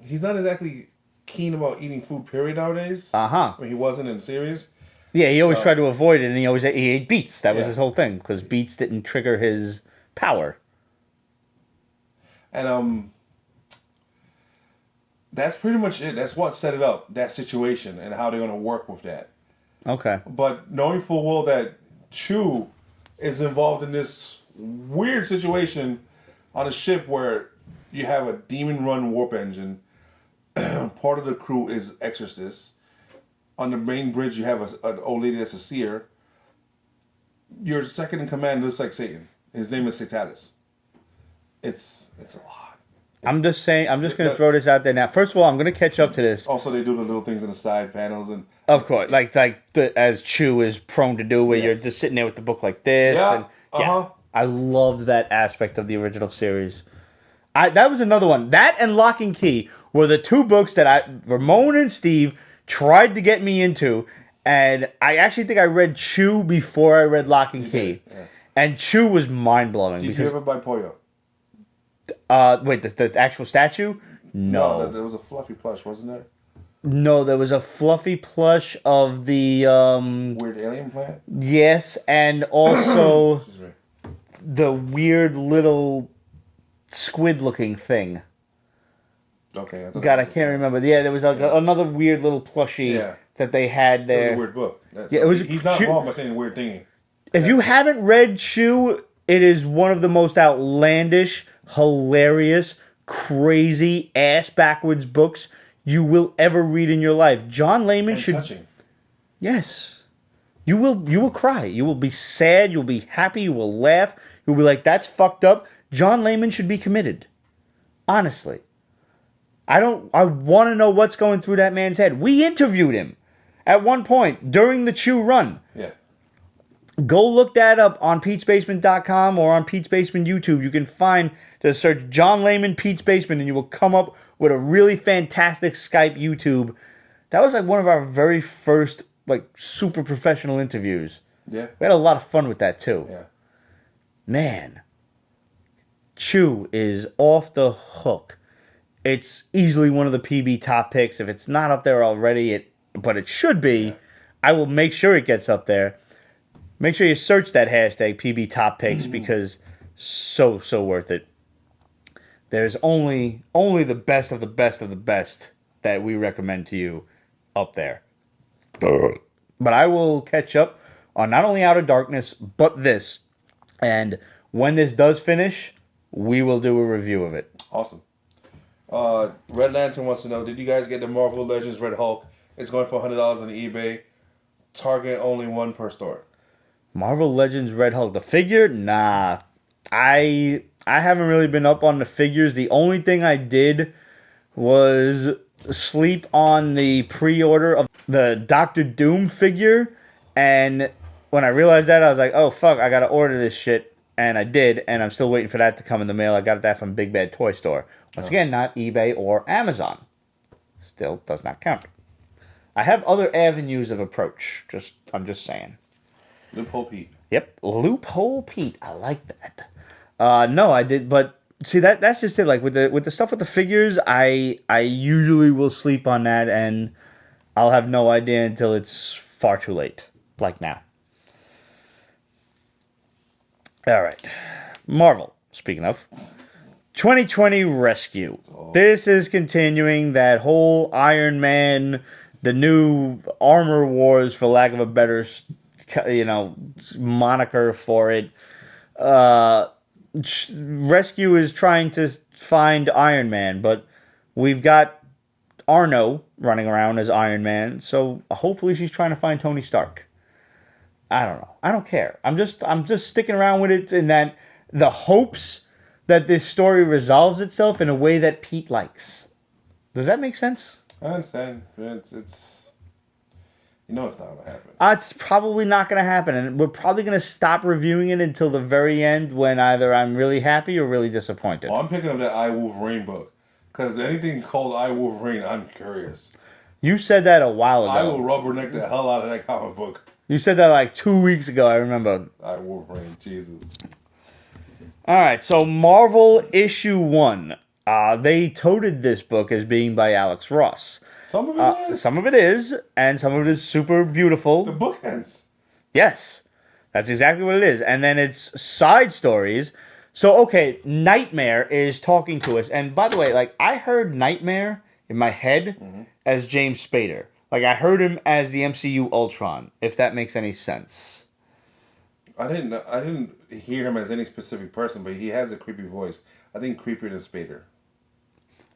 he's not exactly keen about eating food, period, nowadays. Uh-huh. I mean, he wasn't in the series. Yeah, he always tried to avoid it, and he ate beets. That was Yeah. his whole thing, because beets didn't trigger his power. And that's pretty much it. That's what set it up, that situation, and how they're going to work with that. Okay. But knowing full well that Chew is involved in this weird situation on a ship where you have a demon-run warp engine, part of the crew is exorcists. On the main bridge, you have an old lady that's a seer. Your second in command looks like Satan. His name is Satalis. It's a lot. I'm just saying. I'm just going to throw this out there now. First of all, I'm going to catch up to this. Also, they do the little things in the side panels and. Of course, as Chew is prone to do, where you're just sitting there with the book like this. Yeah. And, I loved that aspect of the original series. That was another one. That and Lock and Key were the 2 books that Ramon and Steve tried to get me into, and I actually think I read Chew before I read Lock and Key. Yeah. And Chew was mind blowing. Did you ever buy Pollo? Wait, the actual statue? No. There was a fluffy plush, wasn't there? No, there was a fluffy plush of the Weird alien plant? yes, and also the weird little squid looking thing. Okay. I God, I can't remember. Yeah, there was another weird little plushie that they had there. It was a weird book. It was. He's not wrong by saying weird thing. If you haven't read Chew, it is one of the most outlandish, hilarious, crazy, ass backwards books you will ever read in your life. John Layman should. Touching. Yes. You will cry. You will be sad. You'll be happy. You will laugh. You'll be like, that's fucked up. John Layman should be committed. Honestly. I want to know what's going through that man's head. We interviewed him at one point during the Chew run. Yeah. Go look that up on Pete'sBasement.com or on Pete's Basement YouTube. You can just search John Layman Pete's Basement and you will come up with a really fantastic Skype YouTube. That was like one of our very first super professional interviews. Yeah. We had a lot of fun with that too. Yeah. Man. Chew is off the hook. It's easily one of the PB top picks. If it's not up there already, but it should be. Yeah. I will make sure it gets up there. Make sure you search that hashtag PB top picks because so worth it. There's only the best of the best of the best that we recommend to you up there. But I will catch up on not only Out of Darkness, but this. And when this does finish, we will do a review of it. Awesome. Red Lantern wants to know, did you guys get the Marvel Legends Red Hulk? It's going for $100 on eBay. Target only 1 per store. Marvel Legends Red Hulk. The figure? Nah. I haven't really been up on the figures. The only thing I did was sleep on the pre-order of the Doctor Doom figure. And when I realized that, I was like, oh, fuck, I got to order this shit. And I did, and I'm still waiting for that to come in the mail. I got that from Big Bad Toy Store. Once again, not eBay or Amazon. Still does not count. I have other avenues of approach. I'm just saying. Loophole Pete. Yep, Loophole Pete. I like that. No, I did, but see that's just it. Like with the stuff with the figures, I usually will sleep on that, and I'll have no idea until it's far too late. Like now. All right, Marvel. Speaking of 2020 Rescue, this is continuing that whole Iron Man, the new Armor Wars, for lack of a better moniker for it. Rescue is trying to find Iron Man, but we've got Arno running around as Iron Man. So hopefully she's trying to find Tony Stark. I don't know. I don't care. I'm just sticking around with it in that the hopes that this story resolves itself in a way that Pete likes. Does that make sense? I understand. It's you know it's not gonna happen. It's probably not gonna happen, and we're probably gonna stop reviewing it until the very end when either I'm really happy or really disappointed. Well, I'm picking up that I Wolverine book because anything called I Wolverine, I'm curious. You said that a while ago. I will rubberneck the hell out of that comic book. You said that like 2 weeks ago, I remember. I Wolverine, Jesus. Alright, so Marvel issue 1. They touted this book as being by Alex Ross. Some of it is. Some of it is, and some of it is super beautiful. The bookends. Yes, that's exactly what it is. And then it's side stories. So, okay, Nightmare is talking to us. And by the way, like, I heard Nightmare in my head as James Spader. Like, I heard him as the MCU Ultron, if that makes any sense. I didn't hear him as any specific person, but he has a creepy voice. I think creepier than Spader.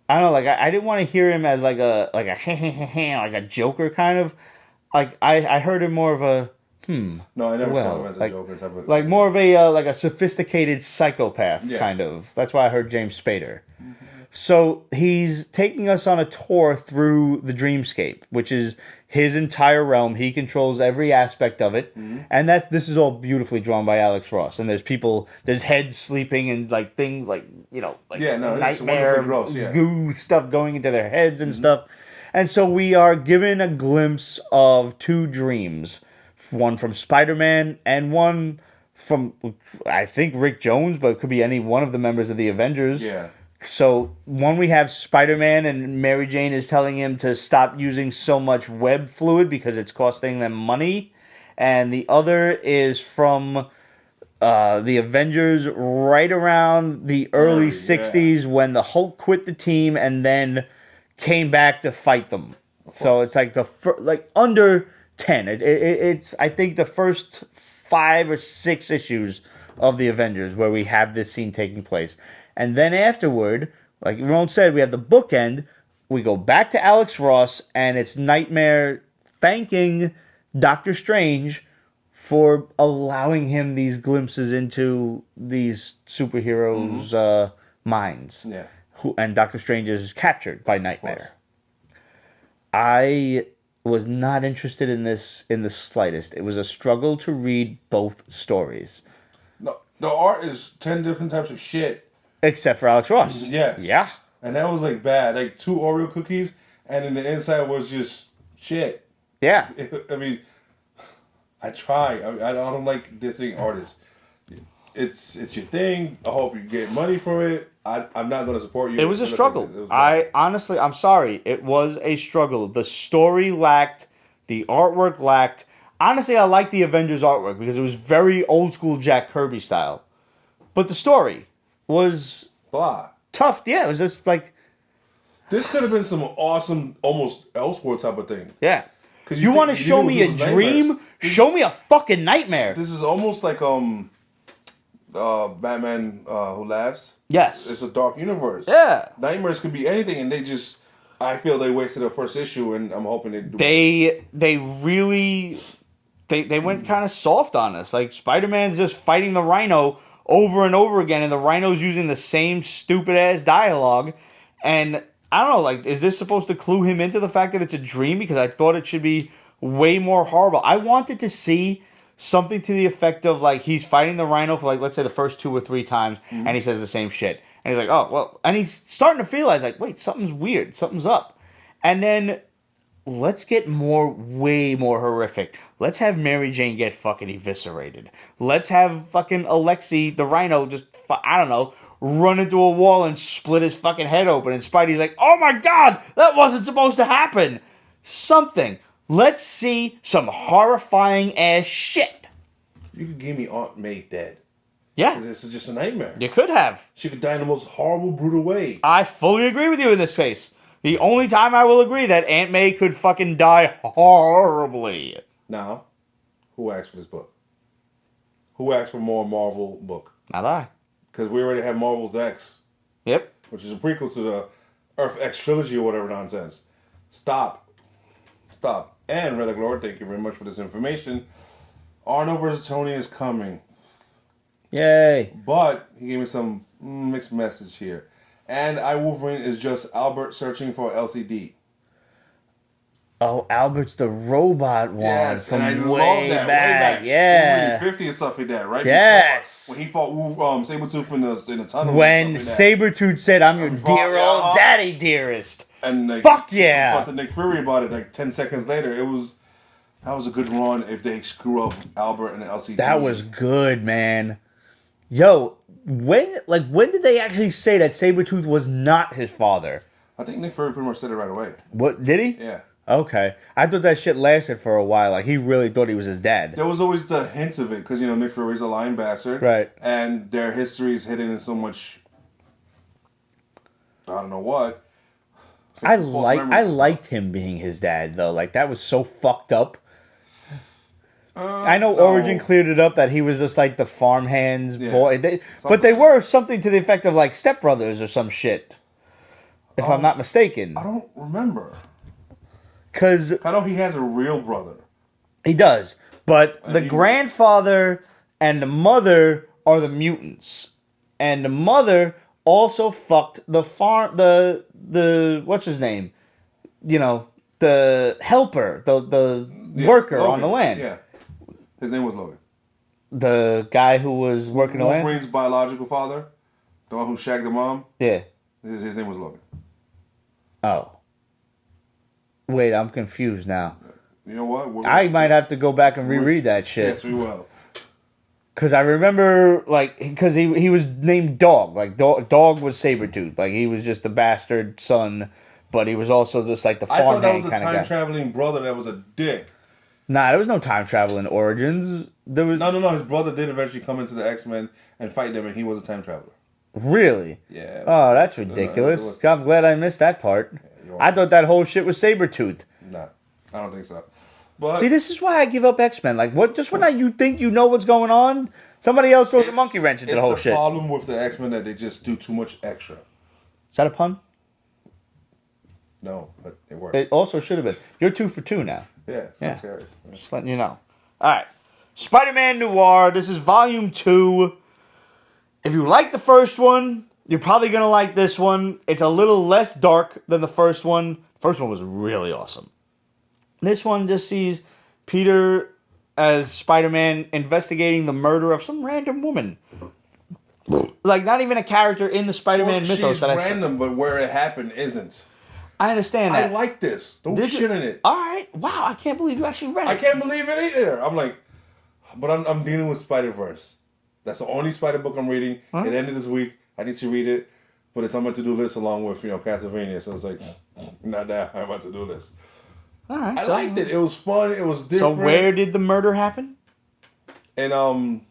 I don't know, like, I didn't want to hear him as like a like a Joker kind of. Like, I heard him more of a No, I never saw him as a Joker type of. Like more of a like a sophisticated psychopath Yeah. kind of. That's why I heard James Spader. So he's taking us on a tour through the dreamscape, which is his entire realm. He controls every aspect of it, and this is all beautifully drawn by Alex Ross. And there's heads sleeping and like things like like it's nightmare wonderfully gross, goo stuff going into their heads and stuff. And so we are given a glimpse of 2 dreams, one from Spider-Man and one from I think Rick Jones, but it could be any one of the members of the Avengers. Yeah. So, one we have Spider-Man and Mary Jane is telling him to stop using so much web fluid because it's costing them money. And the other is from the Avengers right around the early 60s when the Hulk quit the team and then came back to fight them. So, it's like under 10. It's I think the first 5 or 6 issues of the Avengers where we have this scene taking place. And then afterward, like Ramon said, we have the bookend. We go back to Alex Ross, and it's Nightmare thanking Dr. Strange for allowing him these glimpses into these superheroes' minds. Yeah. And Dr. Strange is captured by Nightmare. I was not interested in this in the slightest. It was a struggle to read both stories. No, the art is 10 different types of shit. Except for Alex Ross. Yes. Yeah. And that was like bad. Like 2 Oreo cookies, and then the inside was just shit. Yeah. I mean, I try. I don't like dissing artists. It's your thing. I hope you get money for it. I'm not going to support you. It was a struggle. I'm sorry. It was a struggle. The story lacked. The artwork lacked. Honestly, I like the Avengers artwork because it was very old school Jack Kirby style. But the story was blah. Tough. Yeah, it was just like... This could have been some awesome, almost Elseworld type of thing. Yeah. You want to show me a dream? Show me a fucking nightmare. This is almost like Batman Who Laughs. Yes. It's a dark universe. Yeah. Nightmares could be anything, and I feel they wasted their first issue, and I'm hoping they do. They really... They went kind of soft on us. Like, Spider-Man's just fighting the Rhino over and over again, and the Rhino's using the same stupid-ass dialogue. And I don't know, like, is this supposed to clue him into the fact that it's a dream? Because I thought it should be way more horrible. I wanted to see something to the effect of, like, he's fighting the Rhino for, like, let's say the first 2 or 3 times, and he says the same shit. And he's like, oh, well, and he's starting to realize, like, wait, something's weird, something's up. And then... let's get way more horrific. Let's have Mary Jane get fucking eviscerated. Let's have fucking Alexi, the Rhino, just, I don't know, run into a wall and split his fucking head open. And Spidey's like, oh my god, that wasn't supposed to happen. Something. Let's see some horrifying ass shit. You could give me Aunt May dead. Yeah. This is just a nightmare. You could have. She could die in the most horrible, brutal way. I fully agree with you in this case. The only time I will agree that Aunt May could fucking die horribly. Now, who asked for this book? Who asked for more Marvel book? Not I. Because we already have Marvel's X. Yep. Which is a prequel to the Earth X trilogy or whatever nonsense. Stop. And Red Lord, thank you very much for this information. Arnold versus Tony is coming. Yay. But he gave me some mixed message here. And Wolverine is just Albert searching for LCD. Oh, Albert's the robot one. Yes, from and I way love that. back. Way back. Yeah. Wolverine 50 and stuff like that, right? Yes. When he fought Sabretooth in the tunnel. When Sabretooth said, I'm your dear old daddy dearest. And like, fuck yeah. Fought to Nick Fury about it like 10 seconds later. That was a good run if they screw up Albert and LCD. That was good, man. Yo, when did they actually say that Sabretooth was not his father? I think Nick Fury pretty much said it right away. What, did he? Yeah. Okay. I thought that shit lasted for a while. Like, he really thought he was his dad. There was always the hints of it, because, Nick Fury's a lying bastard. Right. And their history is hidden in so much, I don't know what. I liked him being his dad, though. Like, that was so fucked up. I know Origin cleared it up that he was just like the farmhands boy. But they were something to the effect of like stepbrothers or some shit. If I'm not mistaken. I don't remember. Because I know he has a real brother. He does. But the grandfather and the mother are the mutants. And the mother also fucked the the what's his name? The helper, the worker Logan, on the land. Yeah. His name was Logan. The guy who was working the land? Wolverine's biological father, the one who shagged the mom. Yeah. His name was Logan. Oh. Wait, I'm confused now. You know what? I might have to go back and reread that shit. Yes, we will. Because I remember, because he was named Dog. Like, Dog was Sabretooth. Like, he was just the bastard son, but he was also just, like, the farmhand kind of guy. I thought that was a time-traveling brother that was a dick. Nah, there was no time travel in Origins. There was No. His brother did eventually come into the X-Men and fight them, and he was a time traveler. Really? Yeah. Oh, that's ridiculous. I'm glad I missed that part. Yeah, I thought that whole shit was Sabretooth. Nah, I don't think so. But see, this is why I give up X-Men. Like, what? Just when you think you know what's going on, somebody else throws a monkey wrench into the whole shit. It's the problem with the X-Men that they just do too much extra. Is that a pun? No, but it works. It also should have been. You're 2 for 2 now. Yeah, it's not scary. Just letting you know. All right. Spider-Man Noir. This is Volume 2. If you like the first one, you're probably going to like this one. It's a little less dark than the first one. The first one was really awesome. This one just sees Peter as Spider-Man investigating the murder of some random woman. Like, not even a character in the Spider-Man mythos. She's random, but where it happened isn't. I understand that. I like this. Don't shit in it. All right. Wow, I can't believe you actually read it. I can't believe it either. I'm like, but I'm dealing with Spider-Verse. That's the only Spider book I'm reading. Huh? It ended this week. I need to read it, but it's on my to-do list along with Castlevania. So it's like, not that I'm on my to-do list. All right. I liked it. It was fun. It was different. So where did the murder happen? In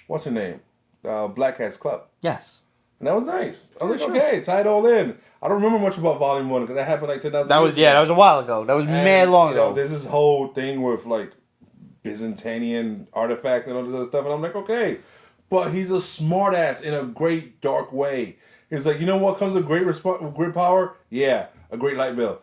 what's her name? Black Cat's Club. Yes. And that was nice. I was like, okay, tie it all in. I don't remember much about Volume 1 because that happened like 10,000 years ago. That was a while ago. That was mad long ago. There's this whole thing with like Byzantinian artifacts and all this other stuff, and I'm like, okay. But he's a smartass in a great dark way. He's like, you know what comes with great power? Yeah, a great light bill.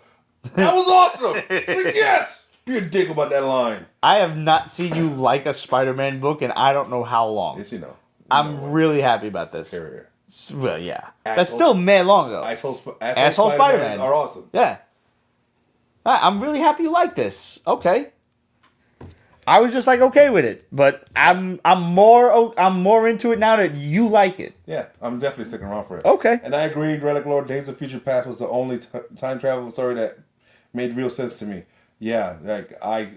That was awesome. It's like, yes. Be a dick about that line. I have not seen you like a Spider-Man book in I don't know how long. Yes, you know. I'm really happy about this. Superior. Well, yeah. That's still mad long ago. Asshole Spider-Man are awesome. Yeah. I'm really happy you like this. Okay. I was just like okay with it, but I'm more into it now that you like it. Yeah, I'm definitely sticking around for it. Okay. And I agree, Relic Lord Days of Future Past was the only time travel story that made real sense to me. Yeah,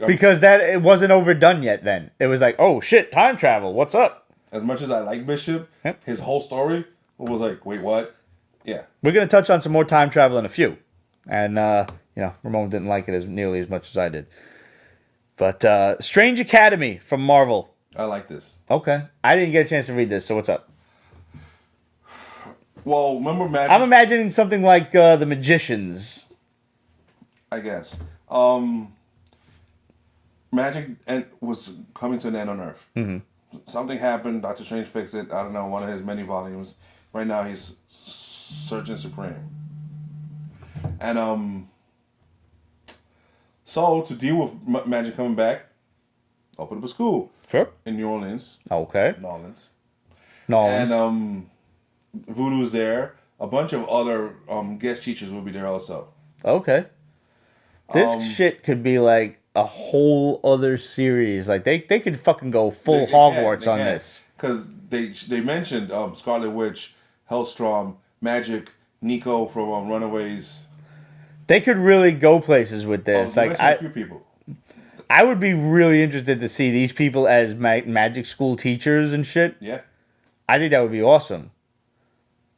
because it wasn't overdone yet. Then it was like, oh shit, time travel. What's up? As much as I like Bishop, his whole story was like, wait, what? Yeah. We're gonna touch on some more time travel in a few, and Ramon didn't like it nearly as much as I did. But Strange Academy from Marvel. I like this. Okay, I didn't get a chance to read this, so what's up? Well, remember Magic? I'm imagining something like The Magicians. I guess. Magic was coming to an end on Earth. Mm-hmm. Something happened. Dr. Strange fixed it. I don't know, one of his many volumes. Right now, he's Surgeon Supreme. And So to deal with magic coming back, open up a school Sure. in New Orleans. Okay. New Orleans. Nolans. And Voodoo's there. A bunch of other guest teachers will be there also. Okay. This shit could be like a whole other series. Like they could fucking go full Hogwarts on this. Because they mentioned Scarlet Witch, Hellstrom, Magic, Nico from Runaways. They could really go places with this. Like a few people. I would be really interested to see these people as magic school teachers and shit. Yeah. I think that would be awesome.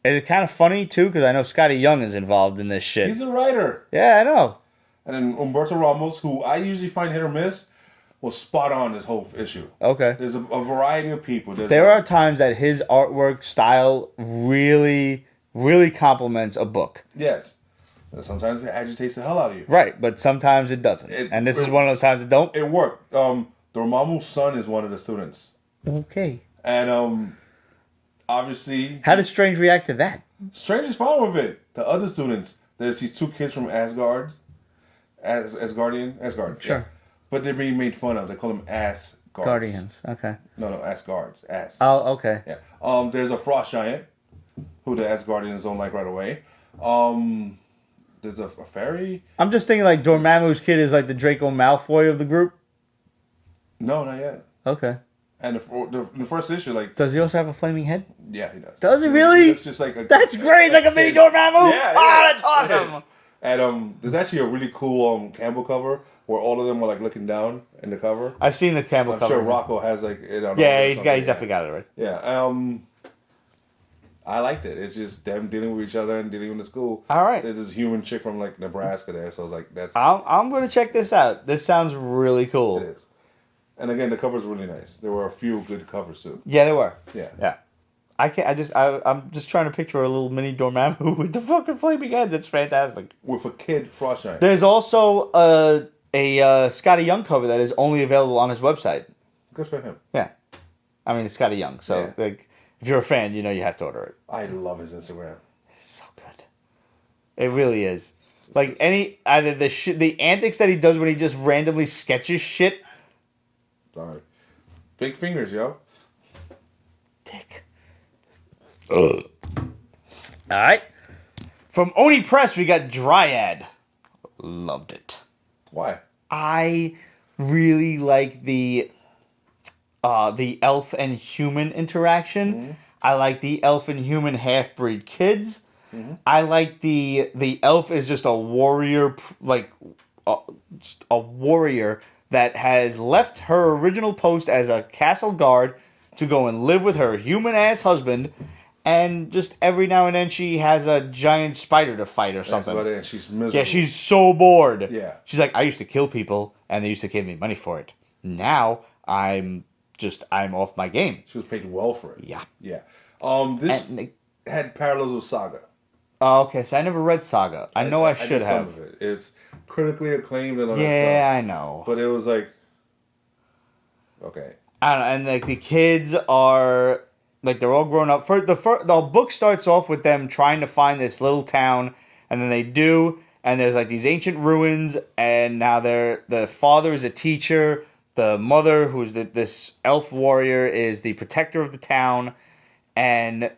It's kind of funny too because I know Scotty Young is involved in this shit. He's a writer. Yeah, I know. And then Humberto Ramos, who I usually find hit or miss, was spot on this whole issue. Okay. There's a variety of people. There are times that his artwork style really, really complements a book. Yes. Sometimes it agitates the hell out of you. Right, but sometimes it doesn't. And this is one of those times it don't. It worked. Dormammu's son is one of the students. Okay. And obviously... How does Strange react to that? Strange is fine with it. The other students, there's these two kids from Asgard. Asgard. Sure. Yeah. But they're being made fun of. They call them Ass Guards. Guardians. Okay. No, Asgards. Ass. Oh, okay. Yeah. There's a frost giant, who the Asgardians don't like right away. There's a fairy. I'm just thinking like Dormammu's kid is like the Draco Malfoy of the group. No, not yet. Okay. And the first issue, like... Does he also have a flaming head? Yeah, he does. Does he really? He looks just like a... That's great, like a mini Dormammu? Yeah, that's awesome! And there's actually a really cool Campbell cover where all of them are like looking down in the cover. I've seen the Campbell cover. I'm sure Rocco has like it on. Yeah, he's definitely got it right. Yeah. I liked it. It's just them dealing with each other and dealing with the school. All right. There's this human chick from like Nebraska there, so I was like, that's... I'm going to check this out. This sounds really cool. It is. And again, the cover's really nice. There were a few good covers too. Yeah, they were. Yeah. Yeah. I'm just trying to picture a little mini Dormammu with the fucking flaming head. It's fantastic. With a kid Frost Giant. There's also a Scotty Young cover that is only available on his website. Good for him. Yeah. I mean, it's Scotty Young, so like, if you're a fan, you know you have to order it. I love his Instagram. It's so good. It really is. Like either the antics that he does when he just randomly sketches shit. Sorry. Big fingers, yo. Dick. All right. From Oni Press, we got Dryad. Loved it. Why? I really like the elf and human interaction. Mm-hmm. I like the elf and human half-breed kids. Mm-hmm. I like the elf is just a warrior, just a warrior that has left her original post as a castle guard to go and live with her human-ass husband. And just every now and then she has a giant spider to fight or something. That's about it. She's miserable. Yeah, she's so bored. Yeah. She's like, I used to kill people and they used to give me money for it. Now I'm off my game. She was paid well for it. Yeah. Yeah. This had parallels with Saga. Oh, okay. So I never read Saga. I know I should have. Some of it. It's critically acclaimed and all that stuff. Yeah, I know. But it was like, okay. I don't know. And like the kids are... Like, they're all grown up. The book starts off with them trying to find this little town, and then they do, and there's, like, these ancient ruins, and now the father is a teacher, the mother, who's this elf warrior, is the protector of the town, and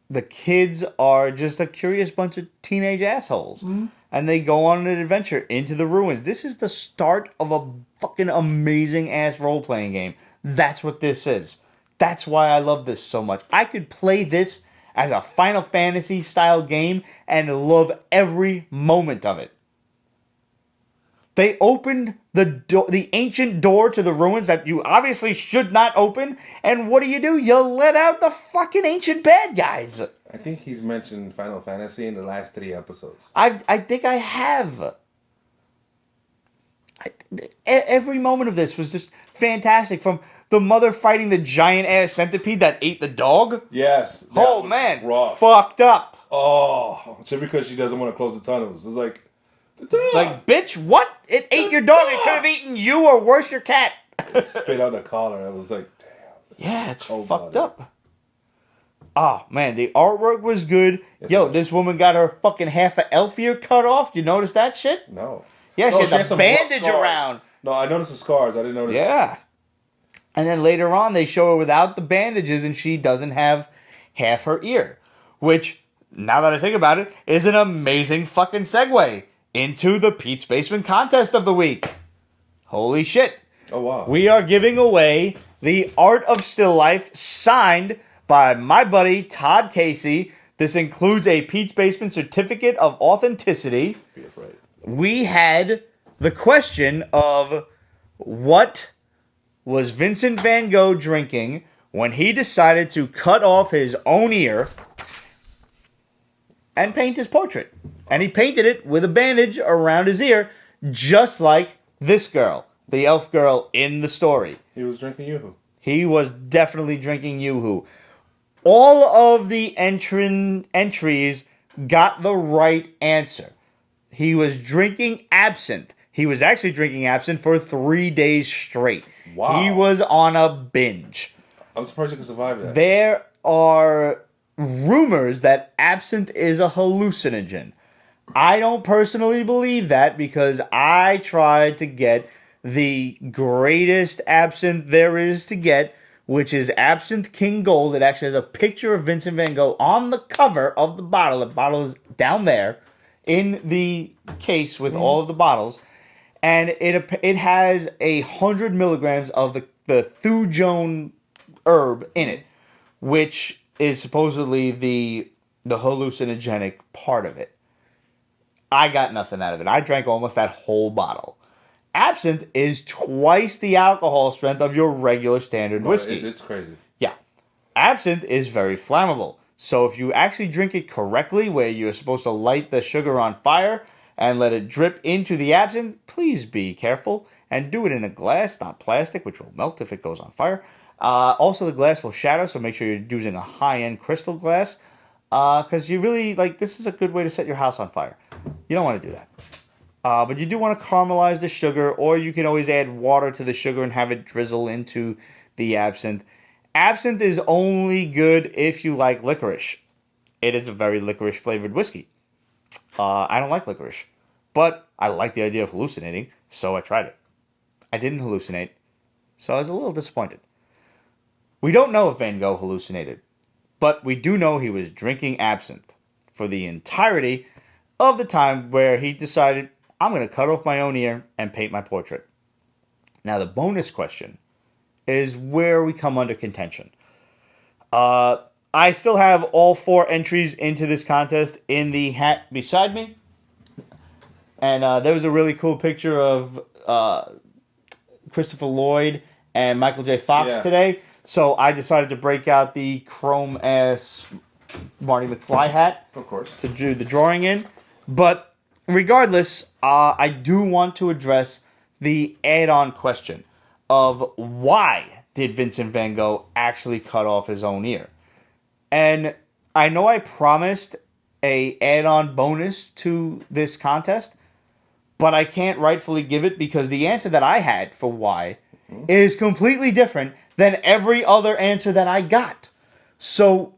the kids are just a curious bunch of teenage assholes. Mm-hmm. And they go on an adventure into the ruins. This is the start of a fucking amazing-ass role-playing game. That's what this is. That's why I love this so much. I could play this as a Final Fantasy style game and love every moment of it. They opened the ancient door to the ruins that you obviously should not open, and what do? You let out the fucking ancient bad guys. I think he's mentioned Final Fantasy in the last 3 episodes. I think I have. Every moment of this was just fantastic. From the mother fighting the giant ass centipede that ate the dog. Yes. Oh man, rough. Fucked up. Oh, just because she doesn't want to close the tunnels. It's like, bitch, what? It ate your dog. It could have eaten you or worse, your cat. Spit out the collar. I was like, damn. Yeah, it's fucked up. Oh man, the artwork was good. Yes, this woman got her fucking half an elf ear cut off. You notice that shit? No. Yeah, Oh, she had the some rough bandage scars. around. No, I noticed the scars. I didn't notice. Yeah. And then later on, they show her without the bandages, and she doesn't have half her ear. Which, now that I think about it, is an amazing fucking segue into the Pete's Basement contest of the week. Holy shit. Oh, wow. We are giving away the Art of Still Life signed by my buddy Todd Casey. This includes a Pete's Basement certificate of authenticity. Be afraid. We had the question of what was Vincent van Gogh drinking when he decided to cut off his own ear and paint his portrait. And he painted it with a bandage around his ear, just like this girl, the elf girl in the story. He was drinking Yoo-hoo. He was definitely drinking Yoo-hoo. All of the entries got the right answer. He was drinking absinthe. He was actually drinking absinthe for 3 days straight. Wow. He was on a binge. I'm surprised you could survive that. There are rumors that absinthe is a hallucinogen. I don't personally believe that because I tried to get the greatest absinthe there is to get, which is Absinthe King Gold. It actually has a picture of Vincent van Gogh on the cover of the bottle. The bottle is down there in the case with all of the bottles. And it has 100 milligrams of the thujone herb in it, which is supposedly the hallucinogenic part of it. I got nothing out of it. I drank almost that whole bottle. Absinthe is twice the alcohol strength of your regular standard whiskey. It's crazy. Yeah. Absinthe is very flammable. So if you actually drink it correctly, where you're supposed to light the sugar on fire and let it drip into the absinthe, please be careful and do it in a glass, not plastic, which will melt if it goes on fire. Also, the glass will shatter, so make sure you're using a high-end crystal glass because you really, this is a good way to set your house on fire. You don't want to do that. But you do want to caramelize the sugar, or you can always add water to the sugar and have it drizzle into the absinthe. Absinthe is only good if you like licorice. It is a very licorice-flavored whiskey. I don't like licorice, but I like the idea of hallucinating, so I tried it. I didn't hallucinate, so I was a little disappointed. We don't know if Van Gogh hallucinated, but we do know he was drinking absinthe for the entirety of the time where he decided, I'm going to cut off my own ear and paint my portrait. Now, the bonus question is where we come under contention. I still have all 4 entries into this contest in the hat beside me. And there was a really cool picture of Christopher Lloyd and Michael J. Fox today. So I decided to break out the chrome-ass Marty McFly hat. Of course. To do the drawing in. But regardless, I do want to address the add-on question of why did Vincent van Gogh actually cut off his own ear? And I know I promised a add-on bonus to this contest, but I can't rightfully give it because the answer that I had for why is completely different than every other answer that I got. So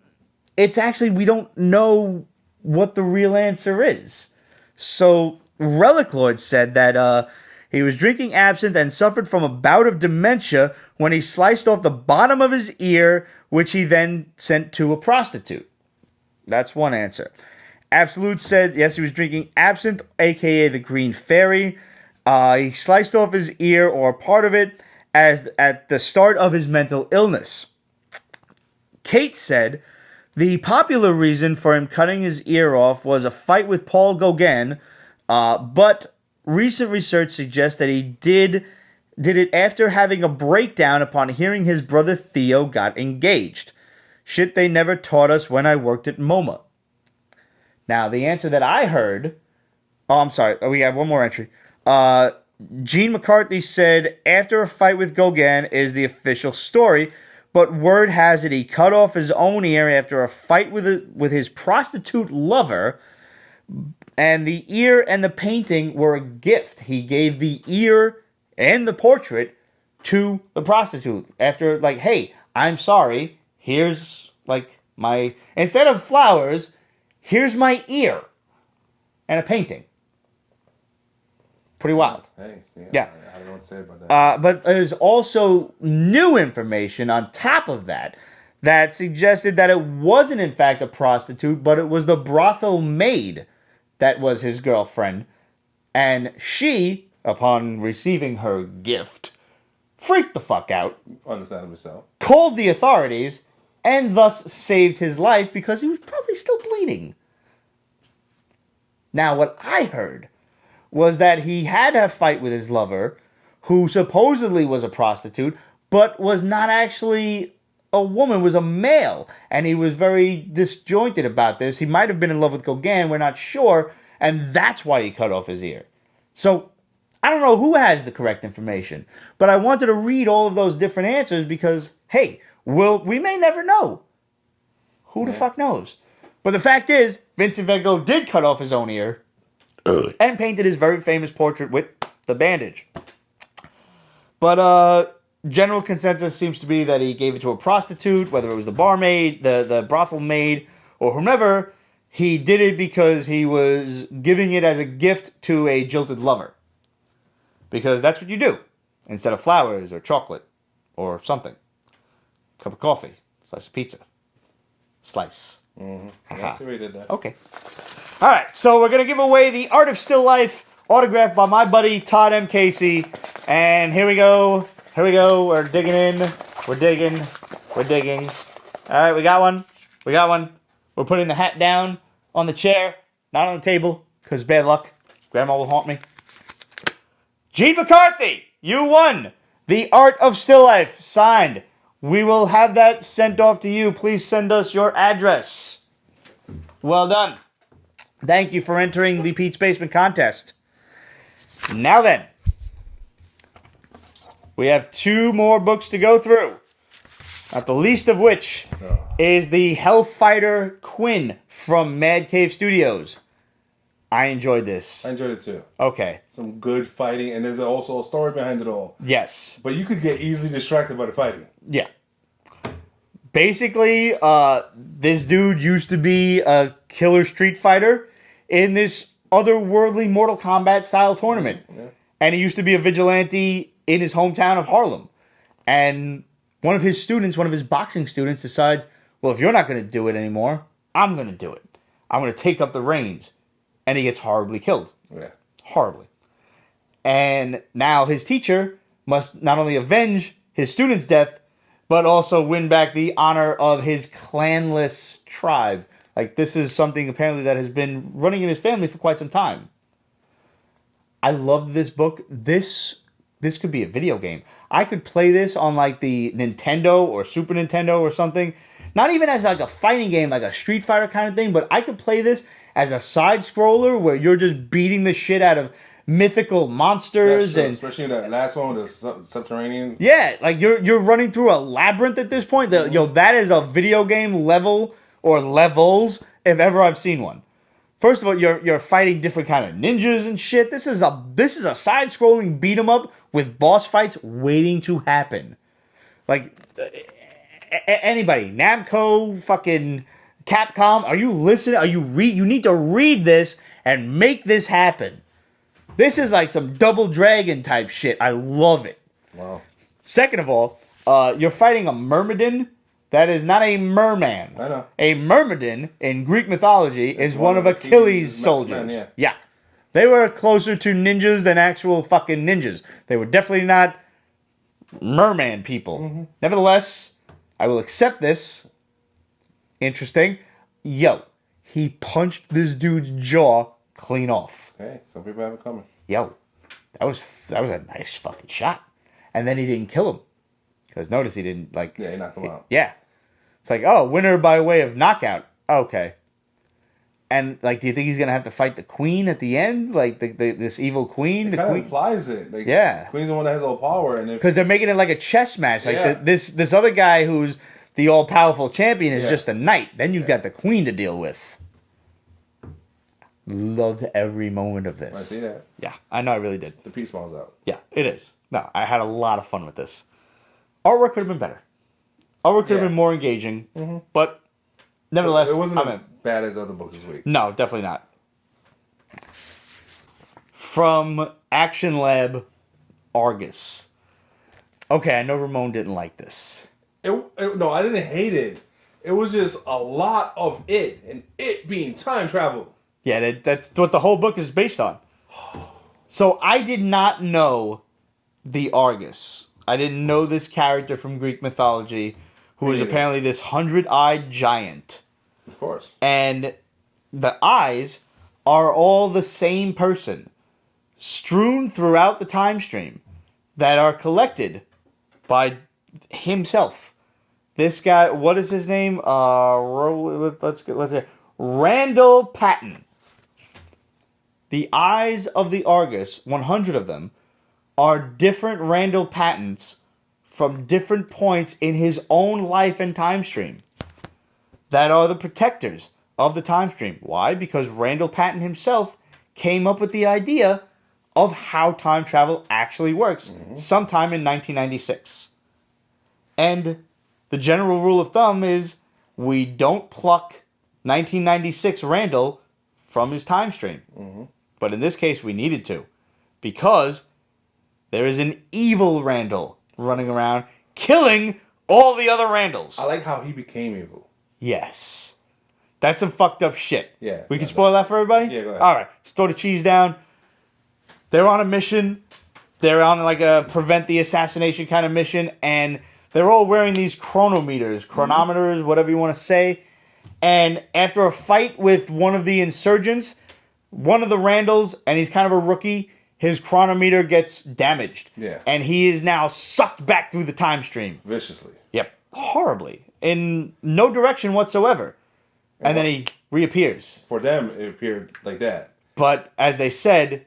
it's actually, we don't know what the real answer is. So Relic Lord said that he was drinking absinthe and suffered from a bout of dementia when he sliced off the bottom of his ear, which he then sent to a prostitute. That's one answer. Absolute said, yes, he was drinking absinthe, a.k.a. the Green Fairy. He sliced off his ear or part of it as at the start of his mental illness. Kate said the popular reason for him cutting his ear off was a fight with Paul Gauguin, but recent research suggests that he did it after having a breakdown upon hearing his brother Theo got engaged. Shit they never taught us when I worked at MoMA. Now, the answer that I heard... Oh, I'm sorry. We have one more entry. Gene McCarthy said, after a fight with Gauguin is the official story, but word has it he cut off his own ear after a fight with his prostitute lover, and the ear and the painting were a gift. He gave the ear and the portrait to the prostitute after, hey, I'm sorry, here's, my... Instead of flowers, here's my ear and a painting. Pretty wild. Hey, Yeah. I don't know what to say about that. But there's also new information on top of that that suggested that it wasn't in fact a prostitute, but it was the brothel maid that was his girlfriend. And she, upon receiving her gift, freaked the fuck out, Understandably so. called the authorities, and thus saved his life because he was probably still bleeding. Now, what I heard was that he had a fight with his lover, who supposedly was a prostitute, but was not actually a woman, was a male. And he was very disjointed about this. He might have been in love with Gogh, we're not sure, and that's why he cut off his ear. So, I don't know who has the correct information, but I wanted to read all of those different answers because, hey, we may never know. Who the fuck knows? But the fact is, Vincent van Gogh did cut off his own ear and painted his very famous portrait with the bandage. But general consensus seems to be that he gave it to a prostitute, whether it was the barmaid, the brothel maid, or whomever. He did it because he was giving it as a gift to a jilted lover. Because that's what you do. Instead of flowers or chocolate or something. Cup of coffee. Slice of pizza. Slice. Mm-hmm. Yes, we did that. Okay. All right, so we're going to give away the Art of Still Life, autographed by my buddy Todd M. Casey. And here we go. Here we go. We're digging in. We're digging. We're digging. All right, we got one. We got one. We're putting the hat down on the chair, not on the table, because bad luck. Grandma will haunt me. Gene McCarthy, you won the Art of Still Life, signed. We will have that sent off to you. Please send us your address. Well done. Thank you for entering the Pete's Basement contest. Now then, we have 2 more books to go through. Not the least of which is the Hellfighter Quinn from Mad Cave Studios. I enjoyed this. I enjoyed it too. Okay. Some good fighting, and there's also a story behind it all. Yes. But you could get easily distracted by the fighting. Yeah. Basically, this dude used to be a killer street fighter in this otherworldly Mortal Kombat style tournament. Yeah. And he used to be a vigilante in his hometown of Harlem. And one of his students, one of his boxing students, decides, well, if you're not going to do it anymore, I'm going to do it. I'm going to take up the reins. And he gets horribly killed. Yeah. Horribly. And now his teacher must not only avenge his student's death, but also win back the honor of his clanless tribe. Like, this is something apparently that has been running in his family for quite some time. I loved this book. This could be a video game. I could play this on, like, the Nintendo or Super Nintendo or something. Not even as, like, a fighting game, like a Street Fighter kind of thing, but I could play this as a side-scroller where you're just beating the shit out of mythical monsters. And especially that last one with the subterranean. Yeah, like you're running through a labyrinth at this point. That is a video game level or levels if ever I've seen one. First of all, you're fighting different kind of ninjas and shit. This is a side-scrolling beat 'em up with boss fights waiting to happen. Like anybody, Namco, fucking Capcom, are you listening? You need to read this and make this happen. This is like some Double Dragon type shit. I love it. Wow. Second of all, you're fighting a Myrmidon that is not a merman. I know. A Myrmidon in Greek mythology is one of Achilles' soldiers. Men, yeah. They were closer to ninjas than actual fucking ninjas. They were definitely not merman people. Mm-hmm. Nevertheless, I will accept this. Interesting. Yo, he punched this dude's jaw clean off. Hey, some people have it coming. Yo, that was a nice fucking shot. And then he didn't kill him. Because notice he didn't, like... Yeah, he knocked him out. Yeah. It's like, oh, winner by way of knockout. Okay. And, like, do you think he's going to have to fight the queen at the end? Like, this evil queen? It kind of implies it. Like, yeah. The queen's the one that has all power. Because they're making it like a chess match. Like, this other guy who's the all-powerful champion is just a knight. Then you've got the queen to deal with. Loved every moment of this. I see that. Yeah, I know I really did. The peace smiles out. Yeah, it is. No, I had a lot of fun with this. Artwork could have been better. Artwork could have been more engaging. Mm-hmm. But nevertheless, it wasn't as bad as other books this week. No, definitely not. from Action Lab Argus. Okay, I know Ramon didn't like this. No, I didn't hate it. It was just a lot of it, and it being time travel. Yeah, that's what the whole book is based on. So I did not know the Argus. I didn't know this character from Greek mythology, who was apparently this 100-eyed giant. Of course. And the eyes are all the same person, strewn throughout the time stream, that are collected by himself. This guy, what is his name? Let's get Randall Patton. The eyes of the Argus, 100 of them, are different Randall Pattons from different points in his own life and time stream that are the protectors of the time stream. Why? Because Randall Patton himself came up with the idea of how time travel actually works sometime in 1996. And the general rule of thumb is we don't pluck 1996 Randall from his time stream. But in this case, we needed to. Because there is an evil Randall running around killing all the other Randalls. I like how he became evil. Yes. That's some fucked up shit. Yeah. We can spoil that for everybody? Yeah, go ahead. Alright, just throw the cheese down. They're on a mission. They're on like a prevent the assassination kind of mission. And they're all wearing these chronometers, whatever you want to say. And after a fight with one of the insurgents, one of the Randalls, and he's kind of a rookie, his chronometer gets damaged. Yeah. And he is now sucked back through the time stream. Viciously. Yep. Horribly. In no direction whatsoever. And then he reappears. For them, it appeared like that. But as they said,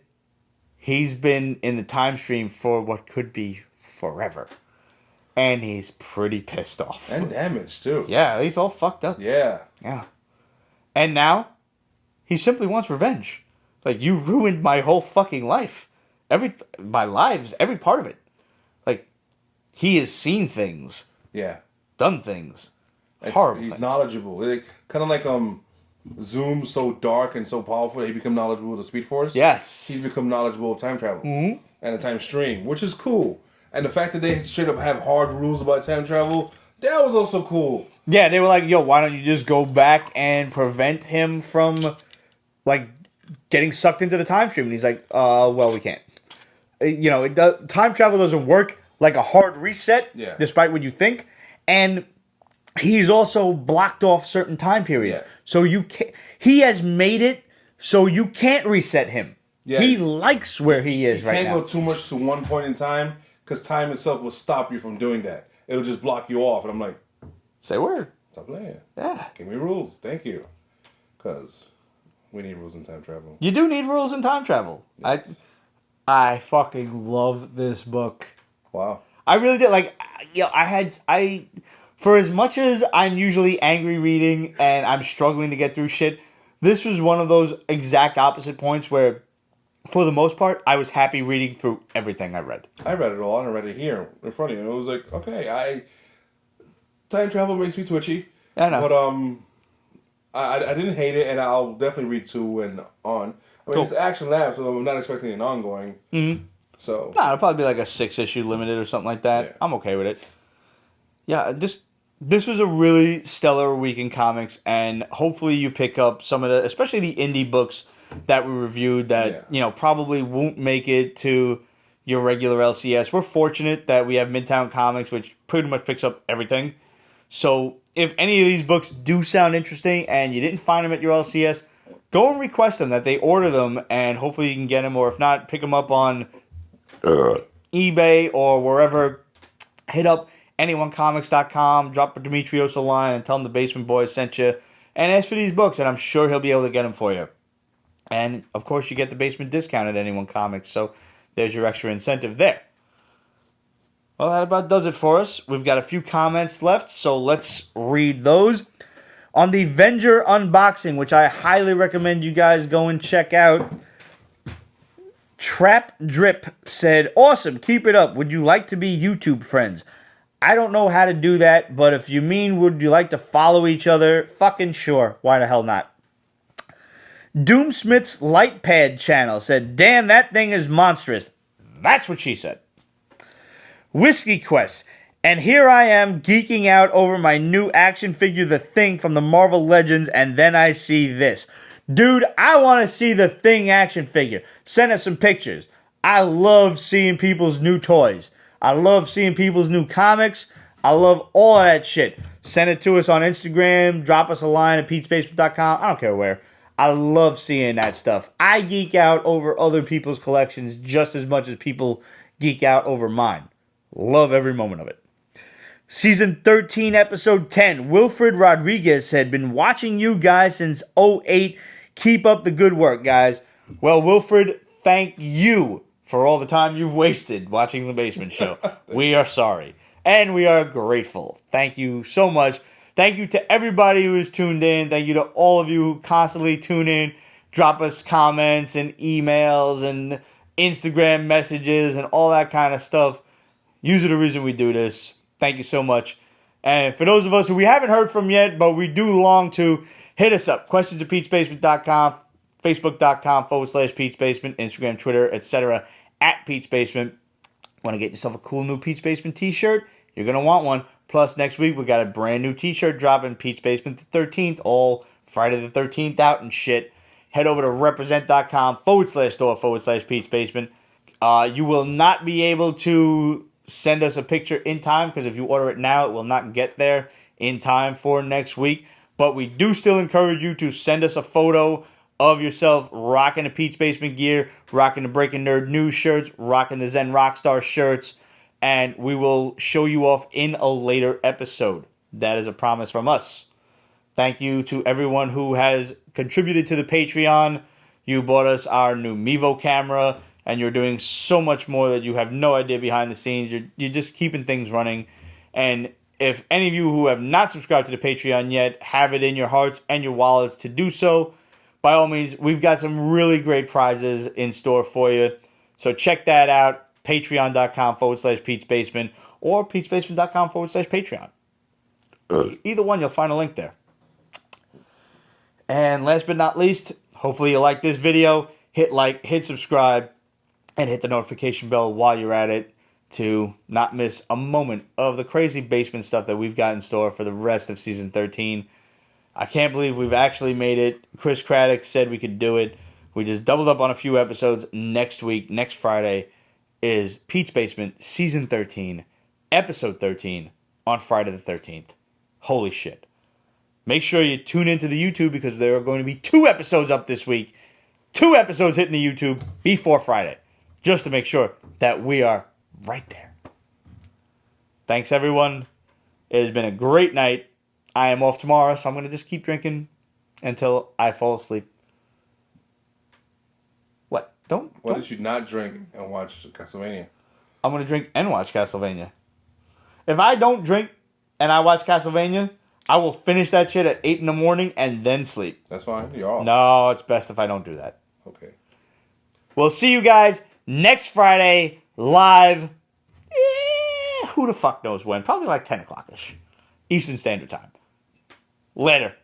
he's been in the time stream for what could be forever. And he's pretty pissed off. And damaged, too. Yeah, he's all fucked up. Yeah. Yeah. And now, he simply wants revenge. Like, you ruined my whole fucking life. My lives, every part of it. Like, he has seen things. Yeah. Done things. Horrible He's things. knowledgeable. Kind of like Zoom's so dark and so powerful that he become knowledgeable of the Speed Force. Yes. He's become knowledgeable of time travel. And the time stream, which is cool. And the fact that they straight up have hard rules about time travel, that was also cool. Yeah, they were like, yo, why don't you just go back and prevent him from, like, getting sucked into the time stream? And he's like, well, we can't. Time travel doesn't work like a hard reset, despite what you think. And he's also blocked off certain time periods. Yeah. So he has made it so you can't reset him. Yeah. He likes where he is right now. You can't go too much to one point in time, because time itself will stop you from doing that. It'll just block you off. And I'm like, say word. Stop playing. Yeah. Give me rules. Thank you. Because we need rules in time travel. You do need rules in time travel. Yes. I fucking love this book. Wow. I really did. Like, for as much as I'm usually angry reading and I'm struggling to get through shit, this was one of those exact opposite points where, for the most part, I was happy reading through everything I read. I read it all, and I read it here in front of you. And it was like, okay, time travel makes me twitchy. I know. But I didn't hate it, and I'll definitely read 2 and on. I mean, It's Action Lab, so I'm not expecting an ongoing. Mm-hmm. So it'll probably be like a 6-issue limited or something like that. Yeah. I'm okay with it. Yeah, this was a really stellar week in comics, and hopefully you pick up some of the, especially the indie books that we reviewed that, probably won't make it to your regular LCS. We're fortunate that we have Midtown Comics, which pretty much picks up everything. So if any of these books do sound interesting and you didn't find them at your LCS, go and request them, that they order them, and hopefully you can get them, or if not, pick them up on eBay or wherever. Hit up anyonecomics.com, drop Demetrios a line, and tell him the Basement Boys sent you, and ask for these books, and I'm sure he'll be able to get them for you. And, of course, you get the basement discount at Anyone Comics, so there's your extra incentive there. Well, that about does it for us. We've got a few comments left, so let's read those. On the Venger unboxing, which I highly recommend you guys go and check out, Trap Drip said, awesome, keep it up. Would you like to be YouTube friends? I don't know how to do that, but if you mean would you like to follow each other, fucking sure. Why the hell not? Doomsmith's Light Pad channel said, damn, that thing is monstrous. That's what she said. Whiskey Quest. And here I am geeking out over my new action figure, The Thing from the Marvel Legends, and then I see this. Dude, I want to see the Thing action figure. Send us some pictures. I love seeing people's new toys. I love seeing people's new comics. I love all of that shit. Send it to us on Instagram. Drop us a line at Pete'sBasement.com. I don't care where. I love seeing that stuff. I geek out over other people's collections just as much as people geek out over mine. Love every moment of it. Season 13, Episode 10. Wilfred Rodriguez had been watching you guys since '08. Keep up the good work, guys. Well, Wilfred, thank you for all the time you've wasted watching The Basement Show. We are sorry. And we are grateful. Thank you so much. Thank you to everybody who has tuned in. Thank you to all of you who constantly tune in, drop us comments and emails and Instagram messages and all that kind of stuff. You are the reason we do this. Thank you so much. And for those of us who we haven't heard from yet, but we do long to, hit us up. Questions at Pete'sBasement.com, Facebook.com/Pete's Basement, Instagram, Twitter, etc. at Pete's Basement. Want to get yourself a cool new Pete's Basement t-shirt? You're going to want one. Plus, next week, we got a brand new t-shirt dropping, Pete's Basement the 13th, all Friday the 13th out and shit. Head over to represent.com/store/Pete's Basement. You will not be able to send us a picture in time, because if you order it now, it will not get there in time for next week. But we do still encourage you to send us a photo of yourself rocking the Pete's Basement gear, rocking the Breaking Nerd News shirts, rocking the Zen Rockstar shirts, and we will show you off in a later episode. That is a promise from us. Thank you to everyone who has contributed to the Patreon. You bought us our new Mevo camera, and you're doing so much more that you have no idea behind the scenes. You're just keeping things running. And if any of you who have not subscribed to the Patreon yet have it in your hearts and your wallets to do so, by all means, we've got some really great prizes in store for you. So check that out. Patreon.com/Pete's Basement or Pete'sBasement.com/Patreon. Either one, you'll find a link there. And last but not least, hopefully you like this video. Hit like, hit subscribe, and hit the notification bell while you're at it to not miss a moment of the crazy basement stuff that we've got in store for the rest of Season 13. I can't believe we've actually made it. Chris Craddock said we could do it. We just doubled up on a few episodes. Next week, next Friday, is Pete's Basement Season 13, Episode 13, on Friday the 13th. Holy shit. Make sure you tune into the YouTube, because there are going to be 2 episodes up this week. 2 episodes hitting the YouTube before Friday, just to make sure that we are right there. Thanks, everyone. It has been a great night. I am off tomorrow, so I'm going to just keep drinking until I fall asleep. What? Why did you not drink and watch Castlevania? I'm going to drink and watch Castlevania. If I don't drink and I watch Castlevania, I will finish that shit at 8 in the morning and then sleep. That's fine. You're off. No, it's best if I don't do that. Okay. We'll see you guys next Friday live. Who the fuck knows when? Probably like 10 o'clock-ish. Eastern Standard Time. Later.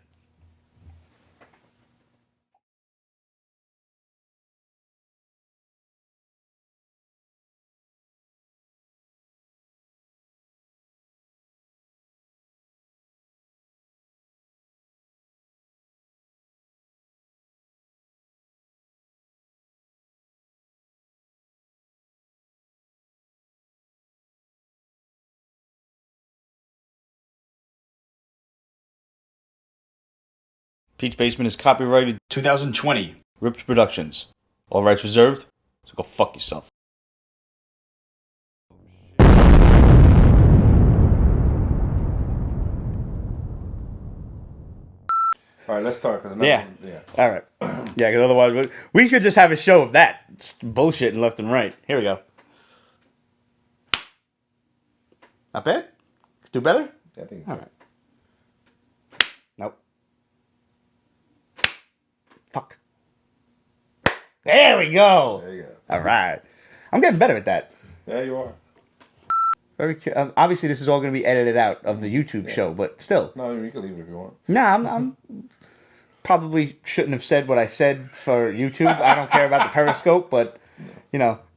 Pete's Basement is copyrighted 2020. Ripped Productions. All rights reserved. So go fuck yourself. All right, let's start. Yeah. All right. Yeah, because otherwise we could just have a show of that. It's bullshitting left and right. Here we go. Not bad? Do better? Yeah, I think. All right. Nope. Fuck. There we go. There you go. All right. I'm getting better at that. Yeah, you are. Obviously, this is all going to be edited out of the YouTube show, but still. No, you can leave it if you want. Nah, I'm probably shouldn't have said what I said for YouTube. I don't care about the Periscope, but,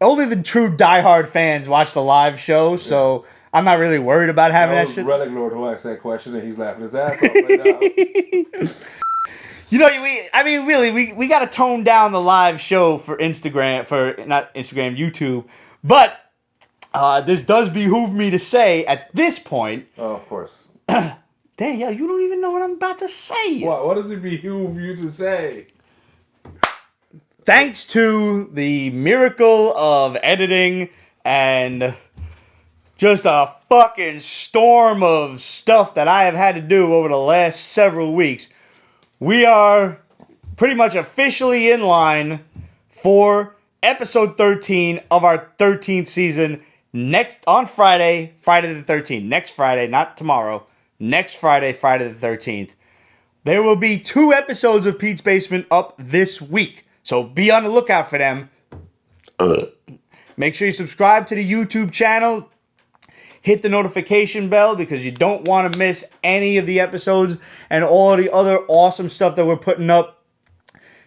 only the true diehard fans watch the live show, so I'm not really worried about having that shit. Relic Lord who asked that question, and he's laughing his ass off right now. We got to tone down the live show for YouTube, but this does behoove me to say at this point. Oh, of course. Danielle, you don't even know what I'm about to say. What does it behoove you to say? Thanks to the miracle of editing and just a fucking storm of stuff that I have had to do over the last several weeks, we are pretty much officially in line for episode 13 of our 13th season on Friday the 13th. Next Friday, not tomorrow. Next Friday the 13th. There will be 2 episodes of Pete's Basement up this week. So be on the lookout for them. Make sure you subscribe to the YouTube channel. Hit the notification bell because you don't want to miss any of the episodes and all the other awesome stuff that we're putting up.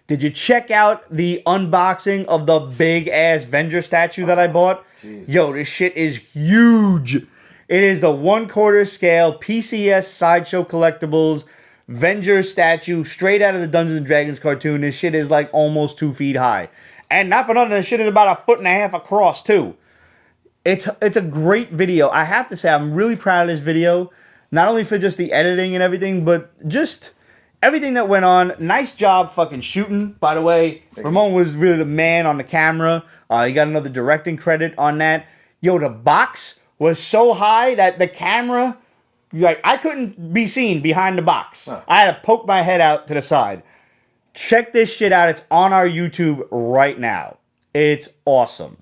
Did you check out the unboxing of the big ass Venger statue that I bought? Jeez. Yo, this shit is huge. It is the 1/4 scale PCS Sideshow Collectibles Venger statue straight out of the Dungeons and Dragons cartoon. This shit is like almost 2 feet high. And not for nothing, this shit is about 1.5 feet across too. It's a great video. I have to say, I'm really proud of this video. Not only for just the editing and everything, but just everything that went on. Nice job fucking shooting, by the way. Ramon was really the man on the camera. He got another directing credit on that. Yo, the box was so high that the camera, I couldn't be seen behind the box. Huh. I had to poke my head out to the side. Check this shit out. It's on our YouTube right now. It's awesome.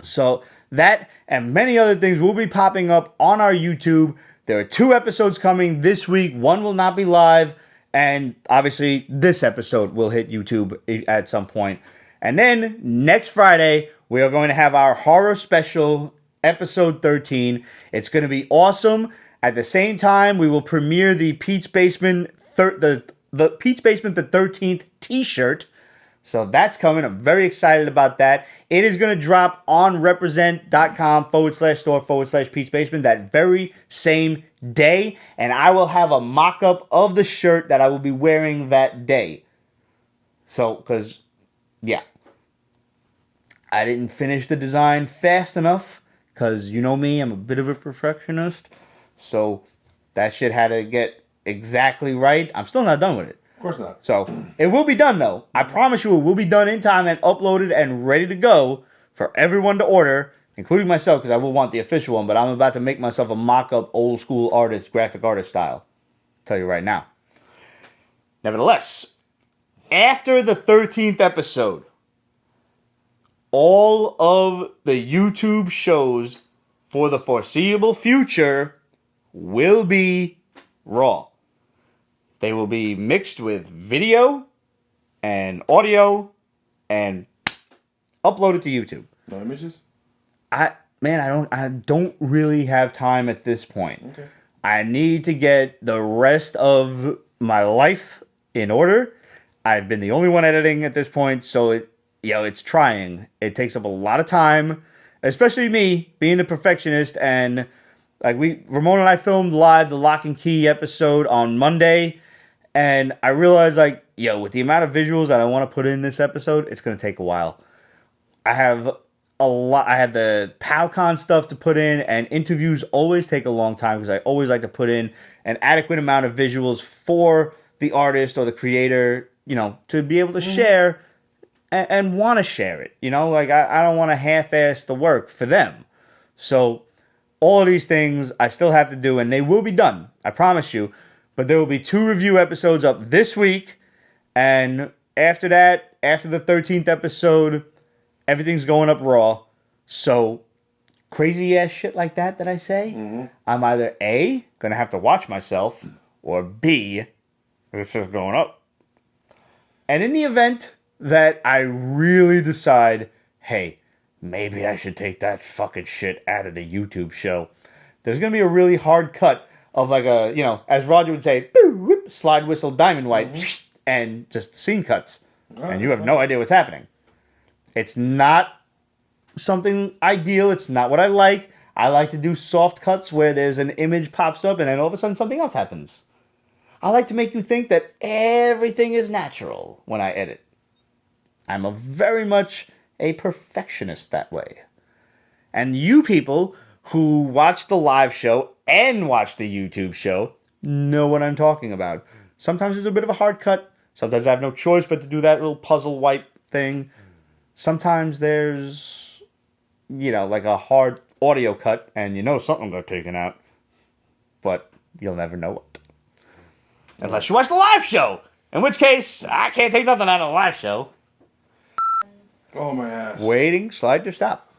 So that and many other things will be popping up on our YouTube. There are 2 episodes coming this week. One will not be live. And obviously, this episode will hit YouTube at some point. And then next Friday, we are going to have our horror special, episode 13. It's going to be awesome. At the same time, we will premiere the Pete's Basement, the Pete's Basement the 13th t-shirt. So that's coming. I'm very excited about that. It is going to drop on represent.com/store/Pete's Basement that very same day. And I will have a mock-up of the shirt that I will be wearing that day. So, because, yeah. I didn't finish the design fast enough. Because you know me, I'm a bit of a perfectionist. So that shit had to get exactly right. I'm still not done with it. Of course not. So it will be done, though. I promise you it will be done in time and uploaded and ready to go for everyone to order, including myself, because I will want the official one. But I'm about to make myself a mock-up old school artist, graphic artist style. I'll tell you right now. Nevertheless, after the 13th episode, all of the YouTube shows for the foreseeable future will be raw. They will be mixed with video and audio and uploaded to YouTube. No images? I don't really have time at this point. Okay. I need to get the rest of my life in order. I've been the only one editing at this point, so it's trying. It takes up a lot of time, especially me being a perfectionist. And Ramon and I filmed live the Lock and Key episode on Monday, and I realized with the amount of visuals that I want to put in this episode, it's going to take a while. I have the PowCon stuff to put in, and interviews always take a long time because I always like to put in an adequate amount of visuals for the artist or the creator, to be able to share and want to share it. I don't want to half-ass the work for them. So all of these things I still have to do, and they will be done. I promise you. But there will be 2 review episodes up this week. And after that, after the 13th episode, everything's going up raw. So crazy ass shit like that I say, I'm either A, going to have to watch myself, or B, it's just going up. And in the event that I really decide, hey, maybe I should take that fucking shit out of the YouTube show, there's going to be a really hard cut of as Roger would say, boo, whoop, slide whistle, diamond white, and just scene cuts. And you have no idea what's happening. It's not something ideal. It's not what I like. I like to do soft cuts where there's an image pops up and then all of a sudden something else happens. I like to make you think that everything is natural when I edit. I'm very much a perfectionist that way. And you people who watch the live show and watch the YouTube show know what I'm talking about. Sometimes it's a bit of a hard cut. Sometimes I have no choice but to do that little puzzle wipe thing. Sometimes there's, like a hard audio cut and something got taken out. But you'll never know what. Unless you watch the live show. In which case, I can't take nothing out of the live show. Oh, my ass. Waiting, slide to stop.